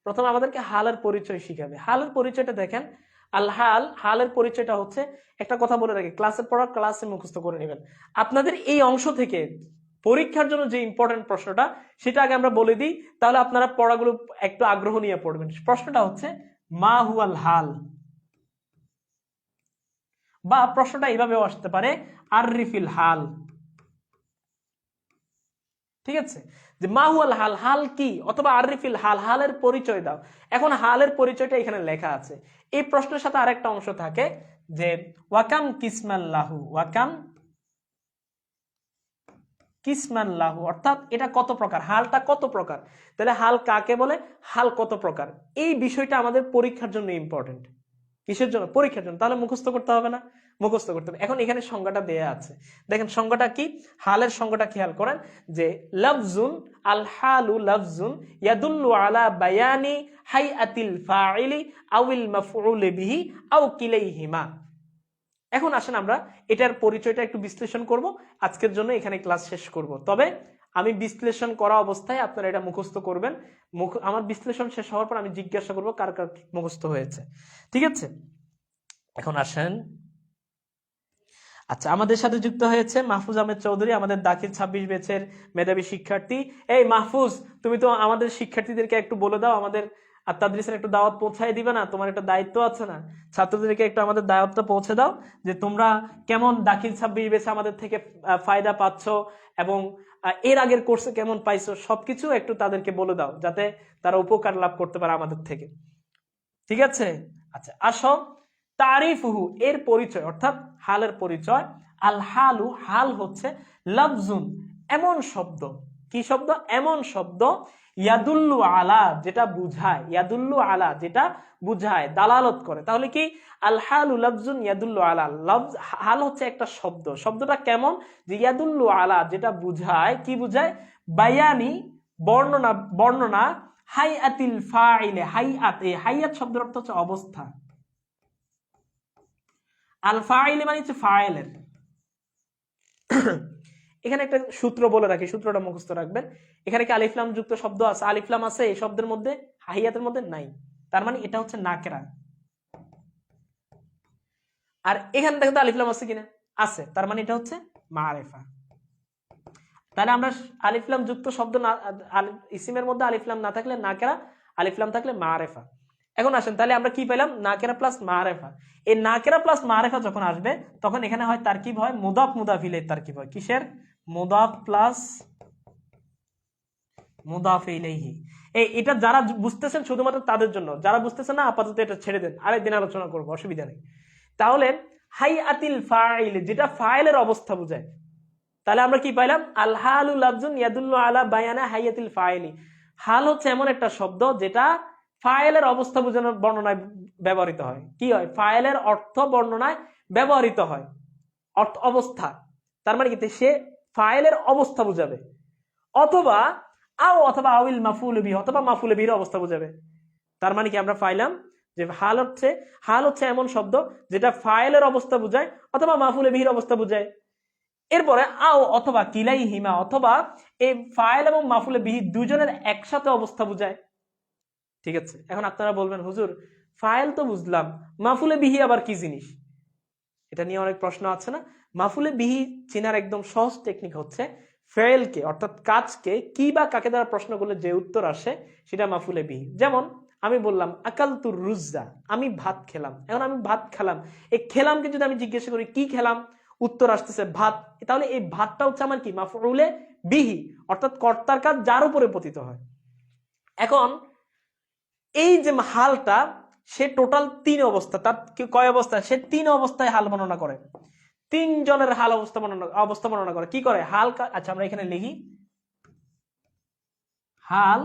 প্রথমে আমাদেরকে হালের পরিচয় শিখাবে। হালের পরিচয়টা দেখেন, আল হাল, হালের পরিচয়টা হচ্ছে, একটা কথা বলে রাখি, ক্লাসের পড়া ক্লাসে মুখস্থ করে নেবেন। আপনাদের এই অংশ থেকে পরীক্ষার জন্য যে ইম্পর্টেন্ট প্রশ্নটা, সেটা আগে আমরা বলে দিই, তাহলে আপনারা পড়াগুলো একটু আগ্রহ নিয়ে পড়বেন। প্রশ্নটা হচ্ছে মা হুয়াল হাল, বা প্রশ্নটা এইভাবেও আসতে পারে আররিফিল হাল। ঠিক আছে, যে মা হুয়াল হাল, হাল কি, অথবা আররিফিল হাল, হালের পরিচয় দাও। এখন হালের পরিচয়টা এখানে লেখা আছে। এই প্রশ্নের সাথে আরেকটা অংশ থাকে যে ওয়াকাম কিসমাল্লাহু, ওয়াকাম কিসমাল্লাহু, অর্থাৎ এটা কত প্রকার, হালটা কত প্রকার। তাহলে হাল কাকে বলে, হাল কত প্রকার, এই বিষয়টা আমাদের পরীক্ষার জন্য ইম্পর্টেন্ট। কিসের জন্য? পরীক্ষার জন্য। তাহলে মুখস্থ করতে হবে না? মুখস্থ করতে হবে। এখন এখানে সংজ্ঞাটা দেয়া আছে, দেখেন সংজ্ঞাটা কি, হালের সংজ্ঞাটা খেয়াল করেন, যে লাফজুন, আল হালু লাফজুন ইয়াদুল্লু আলা বায়ানি হাইআতিল ফাইলি আউল মাফউল বিহি আও কিলাইহিমা। এখন আসেন আমরা এটার পরিচয়টা একটু বিশ্লেষণ করব। আজকের জন্য এখানে ক্লাস শেষ করব, তবে আমি বিশ্লেষণ করা অবস্থায় আপনারা এটা মুখস্থ করবেন। আমার বিশ্লেষণ শেষ হওয়ার পর আমি জিজ্ঞাসা করব কার কার মুখস্থ হয়েছে। ঠিক আছে, এখন আসেন, আচ্ছা, আমাদের সাথে যুক্ত হয়েছে মাহফুজ আহমেদ চৌধুরী, আমাদের দাখিল 26 ব্যাচের মেধাবী শিক্ষার্থী। এই মাহফুজ, তুমি তো আমাদের শিক্ষার্থীদেরকে একটু বলে দাও, আমাদের আর তাদরিসের একটু দাওয়াত পৌঁছায় দিবে না? তোমার একটা দায়িত্ব আছে না? ছাত্রদেরকে একটু আমাদের দাওয়াতটা পৌঁছে দাও, যে তোমরা কেমন দাখিল 26 ব্যাচে আমাদের থেকে ফায়দা পাচ্ছ, এবং এর আগের কোর্সে কেমন পাইছো, সবকিছু একটু তাদেরকে বলে দাও, যাতে তারা উপকার লাভ করতে পারে আমাদের থেকে। ঠিক আছে? আচ্ছা, আসো তারিফুহু, এর পরিচয়, অর্থাৎ হালের পরিচয়। আল হালু, হাল হচ্ছে লফজুন, এমন শব্দ। কি শব্দ? এমন শব্দ। ইয়াদুল্লু আলা, যেটা বুঝায়, ইয়াদুল্লু আলা যেটা বুঝায়, দালালত করে। তাহলে কি? আল হালু লফজুন ইয়াদুল্লু আলা, লফজ হাল হচ্ছে একটা শব্দ। শব্দটা কেমন? যে ইয়াদুল্লু আলা, যেটা বুঝায়, কি বুঝায়? বায়ানি, বর্ণনা, বর্ণনা, হাইআতিল ফাইলে, হাইআত, এই হাইআত শব্দের অর্থ হচ্ছে অবস্থা। আল ফাইলে মানে হচ্ছে ফাইলের। এখানে একটা সূত্র বলে রাখি, সূত্রটা মুখস্থ রাখবেন। এখানে কি আলিফ লাম যুক্ত শব্দ আছে? আলিফ লাম আছে এই শব্দের মধ্যে, হাইয়াতের মধ্যে নাই। তার মানে এটা হচ্ছে নাকেরা। আর এখানে দেখো তো আলিফ লাম আছে কিনা? আছে, তার মানে এটা হচ্ছে মারিফা। তাহলে আমরা আলিফ লাম যুক্ত শব্দ না, ইসিমের মধ্যে আলিফ লাম না থাকলে নাকেরা, আলিফ লাম থাকলে মারিফা। এখন আসেন, তাহলে আমরা কি পেলাম? নাকেরা প্লাস মারেফা। এই নাকেরা প্লাস মারেফা যখন আসবে, তখন এখানে হয় তারকিব, হয় মুদাফ মুদাফ ইলাইহি তারকিব হয়। কিসের? মুদাফ প্লাস মুদাফ ইলাইহি। এটা যারা বুঝতেছেন শুধুমাত্র তাদের জন্য, যারা বুঝতেছেন না আপাতত এটা ছেড়ে দেন, আরেকদিন আলোচনা করবো, অসুবিধা নেই। তাহলে হাইআতিল ফাইল, যেটা ফাইলের অবস্থা বুঝায়। তাহলে আমরা কি পাইলাম? আল হালু লাফজুন ইয়াদুল্লু আলা বায়ানা হাইয়াতিল ফাইলি। হাল হচ্ছে এমন একটা শব্দ যেটা ফাইলের অবস্থা বোঝানোর বর্ণনায় ব্যবহৃত হয়। কি হয়? ফাইলের অর্থ বর্ণনায় ব্যবহৃত হয়, অর্থ অবস্থা। তার মানে কি? সে ফাইলের অবস্থা বুঝাবে, অথবা অথবা আউল মাফুল বিহি, অথবা মাফুল বিহির অবস্থা বুঝাবে। তার মানে কি? আমরা পাইলাম যে হাল হচ্ছে এমন শব্দ যেটা ফাইলের অবস্থা বুঝায়, অথবা মাফুল বিহির অবস্থা বুঝায়। এরপরে অথবা কিলাই হিমা, অথবা এই ফাইল এবং মাফুলে বিহি দুজনের একসাথে অবস্থা বুঝায়। ঠিক আছে? এখন আপনারা বলবেন, হুজুর ফাইল তো বুঝলাম, মাফুলে বিহি আবার কি জিনিস? এটা নিয়ে অনেক প্রশ্ন আছে না? মাফুলে বিহি চেনার একদম সহজ টেকনিক হচ্ছে, ফেলকে অর্থাৎ কাজকে কি বা কাকে দ্বারা প্রশ্ন করলে যে উত্তর আসে সেটা মাফুলে বিহি। যেমন আমি বললাম আকালতুর রুজ্জা, আমি ভাত খেলাম। এখন আমি ভাত খেলাম, এই খেলামকে যদি আমি জিজ্ঞাসা করি কি খেলাম, উত্তর আসতেছে ভাত। তাহলে এই ভাতটা হচ্ছে আমার কি? মাফউলে বিহি, অর্থাৎ কর্তার কাজ যার উপরে পতিত হয়। এখন এই যে হালটা, সে টোটাল 3 অবস্থা। তার কয় অবস্থা? সে 3 অবস্থায় হাল বর্ণনা করে। 3 জনের হাল অবস্থা বর্ণনা করে। কি করে? হাল, আচ্ছা আমরা এখানে লিখি হাল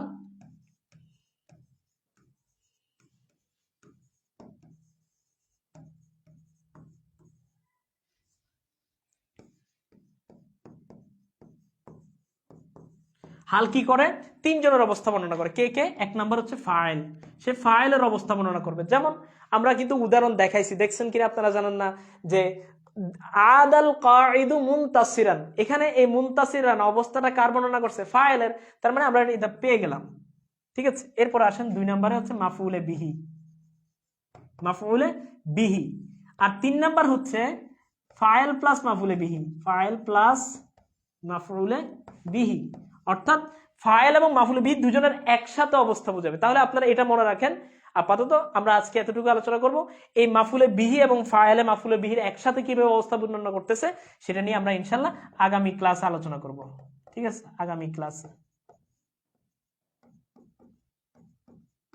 হাল কি করে? 3 জনের অবস্থা বর্ণনা করে। কে কে? এক নাম্বার হচ্ছে ফাইল, সে ফাইলের অবস্থা বর্ণনা করবে। যেমন আমরা কিন্তু উদাহরণ দেখাইছি, দেখছেন কিনা আপনারা জানেন না, যে আদাল কাঈদু মুনতাসিরান, এখানে এই মুনতাসিরান অবস্থাটা কার বর্ণনা করছে? ফাইলের। তার মানে আমরা এটা পেয়ে গেলাম। ঠিক আছে? এরপর আসেন 2 নম্বরে হচ্ছে মাফউলে বিহি, মাফউলে বিহি। আর 3 নাম্বার হচ্ছে ফাইল প্লাস মাফউলে বিহি, ফাইল প্লাস মাফউলে বিহি, অর্থাৎ ফাইল এবং মাফউলে বিহি দুজনের একসাথে অবস্থা বোঝাবে। তাহলে আপনারা এটা মনে রাখেন। আপাতত আমরা আজকে এতটুকু আলোচনা করব, এই মাফউলে বিহি এবং ফাইলে মাফউলে বিহির একসাথে কিভাবে অবস্থা বর্ণনা করতেছে সেটা নিয়ে আমরা ইনশাআল্লাহ আগামী ক্লাসে আলোচনা করব। ঠিক আছে? আগামী ক্লাসে।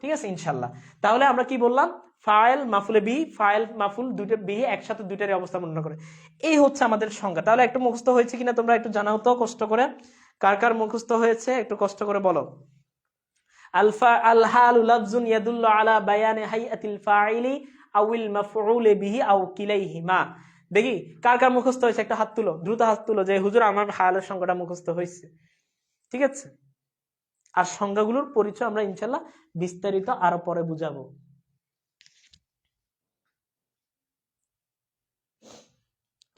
ঠিক আছে ইনশাআল্লাহ। তাহলে আমরা কি বললাম? ফাইল মাফুলে বি, ফাইল মাফুল দুটো বিহি একসাথে দুইটারই অবস্থা বর্ণনা করে। এই হচ্ছে আমাদের সংজ্ঞা। তাহলে একটু মুখস্থ হয়েছে কিনা তোমরা একটু জানাও তো কষ্ট করে। কার কার মুখস্থ হয়েছে একটু কষ্ট করে বলো। আলফা আল হালু লাফজুন ইয়াদুল্লু আলা বায়ানি হাইআতিল ফাইলি আউল মাফউল বিহি আও কিলাইহিমা। দেখি কার কার মুখস্থ হয়েছে, একটা হাত তুলো, দ্রুত হাত তুলো, যে হুজুর আমার হালের সংজ্ঞাটা মুখস্থ হয়েছে। ঠিক আছে? আর সংজ্ঞাগুলোর পরিচয় আমরা ইনশাআল্লাহ বিস্তারিত আরো পরে বুঝাবো।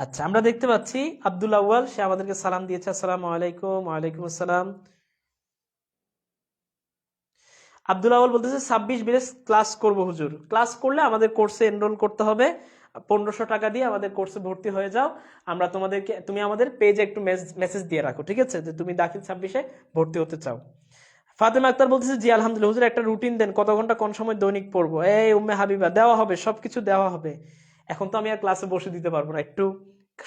আচ্ছা, আমরা দেখতে পাচ্ছি আব্দুল আউয়াল, সে আমাদেরকে সালাম দিয়েছে। আসসালামু আলাইকুম। ওয়ালাইকুম আসসালাম। আব্দুল আউয়াল বলতেছে 26 ব্যাচ ক্লাস করব হুজুর। ক্লাস করলে আমাদের কোর্সে এনরোল করতে হবে। 1500 টাকা দিয়ে আমাদের কোর্সে ভর্তি হয়ে যাও। আমরা তুমি আমাদের পেজে একটু মেসেজ দিয়ে রাখো, ঠিক আছে, যে তুমি দাখিল 26-এ ভর্তি হতে চাও। ফাতেমা আক্তার বলতেছে জি আলহামদুলিল্লাহ হুজুর, একটা রুটিন দেন, কত ঘন্টা কোন সময় দৈনিক পড়বো। এই উম্মে হাবিবা, দেওয়া হবে, সবকিছু দেওয়া হবে। এখন তো আমি আর ক্লাসে বসে দিতে পারবো না, একটু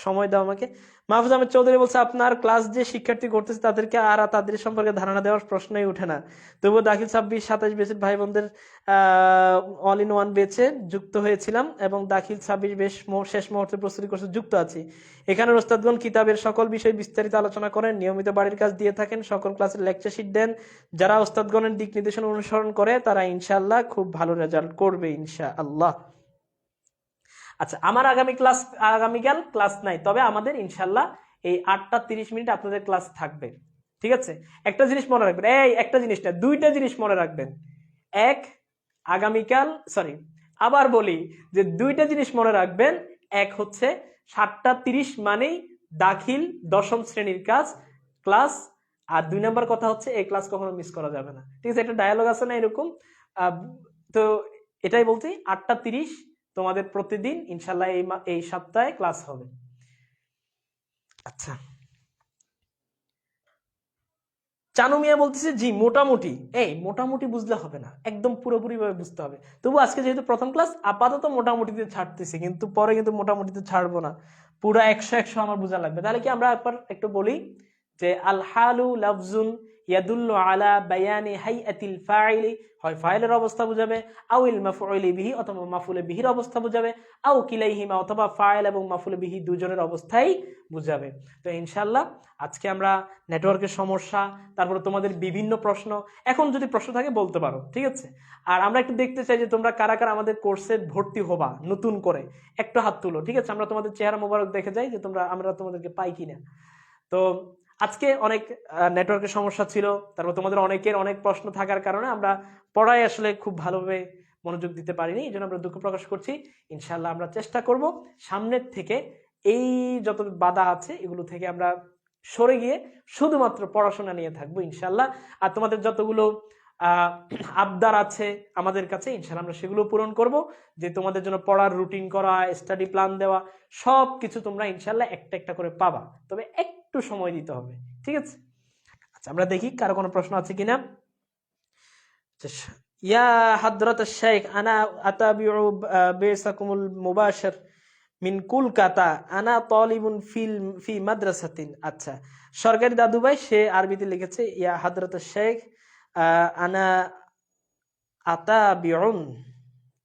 সময় দাও আমাকে। মাহফুজ আহমেদ চৌধুরী বলছে আপনার ক্লাস যে শিক্ষার্থী করতেছে তাদেরকে আর তাদের সম্পর্কে ধারণা দেওয়ার প্রশ্নই উঠে না, তবুও দাখিল 26-27 বেচের ভাই বোনদের অল ইন ওয়ান বেচে যুক্ত হয়েছিলাম এবং দাখিল 26 বেশ শেষ মুহূর্তে প্রস্তুতি কোর্সে যুক্ত আছি। এখানে ওস্তাদগণ কিতাবের সকল বিষয় বিস্তারিত আলোচনা করেন, নিয়মিত বাড়ির কাজ দিয়ে থাকেন, সকল ক্লাসের লেকচার শিট দেন। যারা ওস্তাদগণের দিক নির্দেশনা অনুসরণ করে তারা ইনশাআল্লাহ খুব ভালো রেজাল্ট করবে ইনশাআল্লাহ। আচ্ছা, আমার আগামীকাল ক্লাস নাই, তবে আমাদের ইনশাল্লাহ এই 8:30 আপনাদের ক্লাস থাকবে, ঠিক আছে। একটা জিনিস মনে রাখবেন, একটা জিনিস না, দুইটা জিনিস মনে রাখবেন। আবার বলি যে দুইটা জিনিস মনে রাখবেন। এক হচ্ছে 7:30 মানেই দাখিল 10ম শ্রেণীর ক্লাস। আর 2 নম্বর কথা হচ্ছে এই ক্লাস কখনো মিস করা যাবে না, ঠিক আছে। একটা ডায়ালগ আছে না এরকম, তো এটাই বলছি, 8:30 তোমাদের প্রতিদিন ইনশাল্লাহ এই সপ্তাহে ক্লাস হবে। আচ্ছা, চানু মিয়া বলতেছে জি মোটামুটি। মোটামুটি বুঝলে হবে না, একদম পুরোপুরি ভাবে বুঝতে হবে। তবু আজকে যেহেতু প্রথম ক্লাস, আপাতত মোটামুটিতে ছাড়তেছি, কিন্তু পরে কিন্তু মোটামুটিতে ছাড়বো না, পুরো 100 আমার বোঝা লাগবে। তাহলে কি আমরা একটু বলি যে আল হালু লাফজুন ইয়াদুল্লু আলা বায়ানি হাইআতিল ফাইলি, হয় ফাইলের অবস্থা বুঝাবে, আউল মাফউলি বিহি অথবা মাফউলে বিহির অবস্থা বুঝাবে, আও কিলাইহিমা অথবা ফাইল এবং মাফউলে বিহি দুজনের অবস্থাই বুঝাবে। তো ইনশাআল্লাহ আজকে আমরা নেটওয়ার্কের সমস্যা, তারপরে তোমাদের বিভিন্ন প্রশ্ন, এখন যদি প্রশ্ন থাকে বলতে পারো, ঠিক আছে। আর আমরা একটু দেখতে চাই যে তোমরা কারা কারা আমাদের কোর্সে ভর্তি হবা নতুন করে, একটু হাত তুলো, ঠিক আছে। আমরা তোমাদের চেহারা মোবারক দেখে যাই যে আমরা তোমাদেরকে পাই কিনা। তো আজকে অনেক নেটওয়ার্কের সমস্যা ছিল, তারপর তোমাদের অনেকের অনেক প্রশ্ন থাকার কারণে আমরা পড়ায় আসলে খুব ভালোভাবে মনোযোগ দিতে পারিনি, এই জন্য আমরা দুঃখ প্রকাশ করছি। ইনশাআল্লাহ আমরা চেষ্টা করব সামনের থেকে এই যত বাধা আছে এগুলো থেকে আমরা সরে গিয়ে শুধুমাত্র পড়াশোনা নিয়ে থাকবো ইনশাআল্লাহ। আর তোমাদের যতগুলো আবদার আছে আমাদের কাছে, ইনশাআল্লাহ আমরা সেগুলো পূরণ করব, যে তোমাদের জন্য পড়ার রুটিন করা, স্টাডি প্ল্যান দেওয়া, সব কিছু তোমরা ইনশাআল্লাহ একটা একটা করে পাবা, তবে একটু সময় দিতে হবে, ঠিক আছে। আচ্ছা, আমরা দেখি কারো কোনো প্রশ্ন আছে কিনা। ইয়া হাদরাত শেখ, আনা আতাবিউ বেসাকুমুল মুবাশির মিন কলকাতা, আনা তালিবুন ফি মাদ্রাসাতিন। আচ্ছা, সরকারি দাদু ভাই সে আরবিতে লিখেছে ইয়া হাদরাত শেখ আনা আতাবিউন,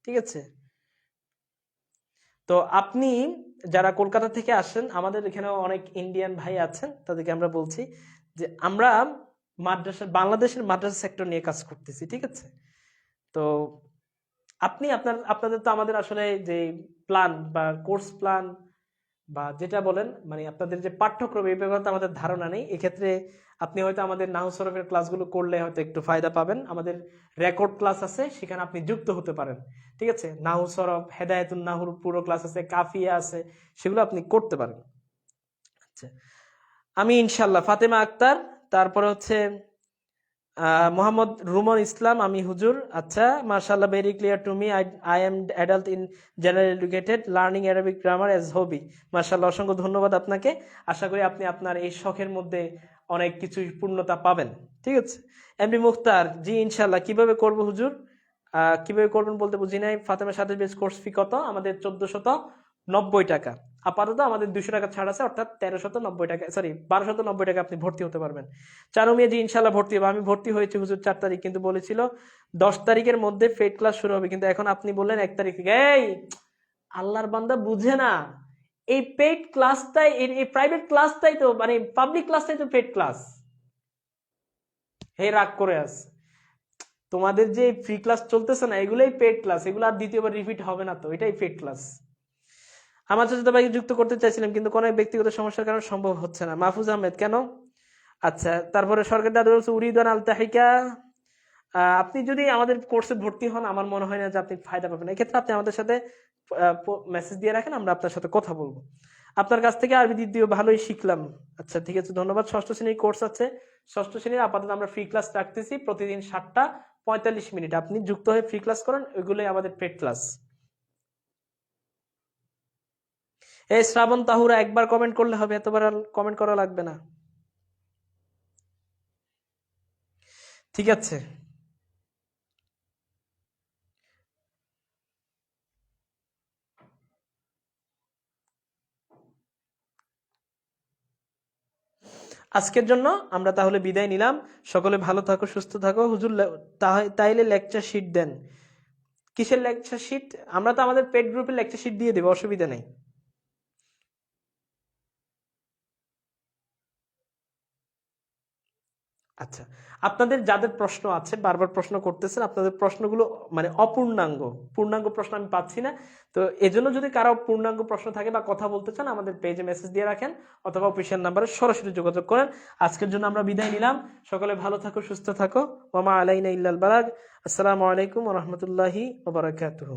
ঠিক আছে। তো আপনি যারা কলকাতা থেকে আসেন, আমাদের এখানে অনেক ইন্ডিয়ান ভাই আছেন, তাদেরকে আমরা বলছি যে আমরা বাংলাদেশের মাদ্রাসা সেক্টর নিয়ে কাজ করতেছি, ঠিক আছে। তো আপনাদের তো আমাদের আসলে যে প্ল্যান বা কোর্স প্ল্যান বা যেটা বলেন, মানে আপনাদের যে পাঠ্যক্রম, এই ব্যাপারে আমাদের ধারণা নেই। এক্ষেত্রে আপনি হয়তো আমাদের নাহু সরফের ক্লাসগুলো করলে হয়তো একটু ফায়দা পাবেন। আমাদের রেকর্ড ক্লাস আছে, সেখানে আপনি যুক্ত হতে পারেন, ঠিক আছে। নাহু সরফ, হেদায়েতুন নাহুর পুরো ক্লাস আছে, কাফিয়া আছে, সেগুলো আপনি করতে পারেন। আচ্ছা, আমি ইনশাল্লাহ ফাতেমা আক্তার, তারপরে হচ্ছে মোহাম্মদ রুমন ইসলাম, আমি হুজুর। আচ্ছা, মাশাআল্লাহ, very clear to me. I am adult in general educated, learning Arabic grammar as hobby. মাশাআল্লাহ, অসংখ্য ধন্যবাদ আপনাকে। আশা করি আপনি আপনার এই শখের মধ্যে অনেক কিছু পূর্ণতা পাবেন, ঠিক আছে। এমডি মুখতার, জি ইনশাআল্লাহ। কিভাবে করব হুজুর? কিভাবে করবেন বলতে বুঝি নাই। ফাতেমা সাথে বেস কোর্স ফি কত? আমাদের 1490 টাকা। আপাতত আমাদের 200 টাকা ছাড় আছে, অর্থাৎ 1390 টাকা, সরি 1290 টাকা আপনি ভর্তি হতে পারবেন। চারুমিয়া, জি ইনশাল্লাহ ভর্তি হবে। আমি ভর্তি হয়েছি হুজুর 4 তারিখ, কিন্তু বলেছিল 10 তারিখের মধ্যে পেইড ক্লাস শুরু হবে, কিন্তু এখন আপনি বললেন 1 তারিখ থেকে। এই আল্লাহর বান্দা বুঝে না, এই পেইড ক্লাসটাই, এই প্রাইভেট ক্লাসটাই তো, মানে পাবলিক ক্লাসটাই তো পেইড ক্লাস। হে রাগ করে আছে, তোমাদের যে ফ্রি ক্লাস চলতেছে না, এগুলোই পেইড ক্লাস, এগুলো আর দ্বিতীয়বার রিপিট হবে না, তো এটাই পেইড ক্লাস। আমার চাচা ভাইকে যুক্ত করতে চাইছিলাম, কিন্তু কোনো ব্যক্তিগত সমস্যার কারণে সম্ভব হচ্ছে না। মাহফুজ আহমেদ, কেন? আচ্ছা, তারপরে সরকারি দাদু বলছে উরিদান আল তাহিকা। আপনি যদি আমাদের কোর্সে ভর্তি হন, আমার মনে হয় না যে আপনি ফায়দা পাবেন। এক্ষেত্রে আপনি আমাদের সাথে মেসেজ দিয়ে রাখেন, আমরা আপনার সাথে কথা বলবো। আপনার কাছ থেকে আরবি দ্বিতীয় ভালোই শিখলাম। আচ্ছা, ঠিক আছে, ধন্যবাদ। 6ষ্ঠ শ্রেণীর কোর্স আছে, 6ষ্ঠ শ্রেণীর আপাতত আমরা ফ্রি ক্লাস রাখতেছি প্রতিদিন 7:45। আপনি যুক্ত হয়ে ফ্রি ক্লাস করেন, ওইগুলোই আমাদের পেড ক্লাস। এই শ্রাবণ তাহুরা একবার কমেন্ট করলে হবে, এতবার কমেন্ট করা লাগবে না। ঠিক আছে, আজকের জন্য আমরা তাহলে বিদায় নিলাম। সকলে ভালো থাকো, সুস্থ থাকো। হুজুর তাইলে লেকচার শিট দেন। কিসের লেকচার শিট? আমরা তো আমাদের পেড গ্রুপের লেকচার শিট দিয়ে দেবো, অসুবিধা নেই। আচ্ছা, আপনাদের যাদের প্রশ্ন আছে, বারবার প্রশ্ন করতেছেন, আপনাদের প্রশ্নগুলো মানে অপূর্ণাঙ্গ, পূর্ণাঙ্গ প্রশ্ন আমি পাচ্ছি না। তো এজন্য যদি কারো পূর্ণাঙ্গ প্রশ্ন থাকে বা কথা বলতে চান, আমাদের পেজে মেসেজ দিয়ে রাখেন অথবা অফিসিয়াল নাম্বারে সরাসরি যোগাযোগ করেন। আজকের জন্য আমরা বিদায় নিলাম। সকলে ভালো থাকো, সুস্থ থাকো। ওয়া মা আলাইনা ইল্লাল বালাগ। আসসালামু আলাইকুম ওয়া রাহমাতুল্লাহি ওয়া বারাকাতুহু।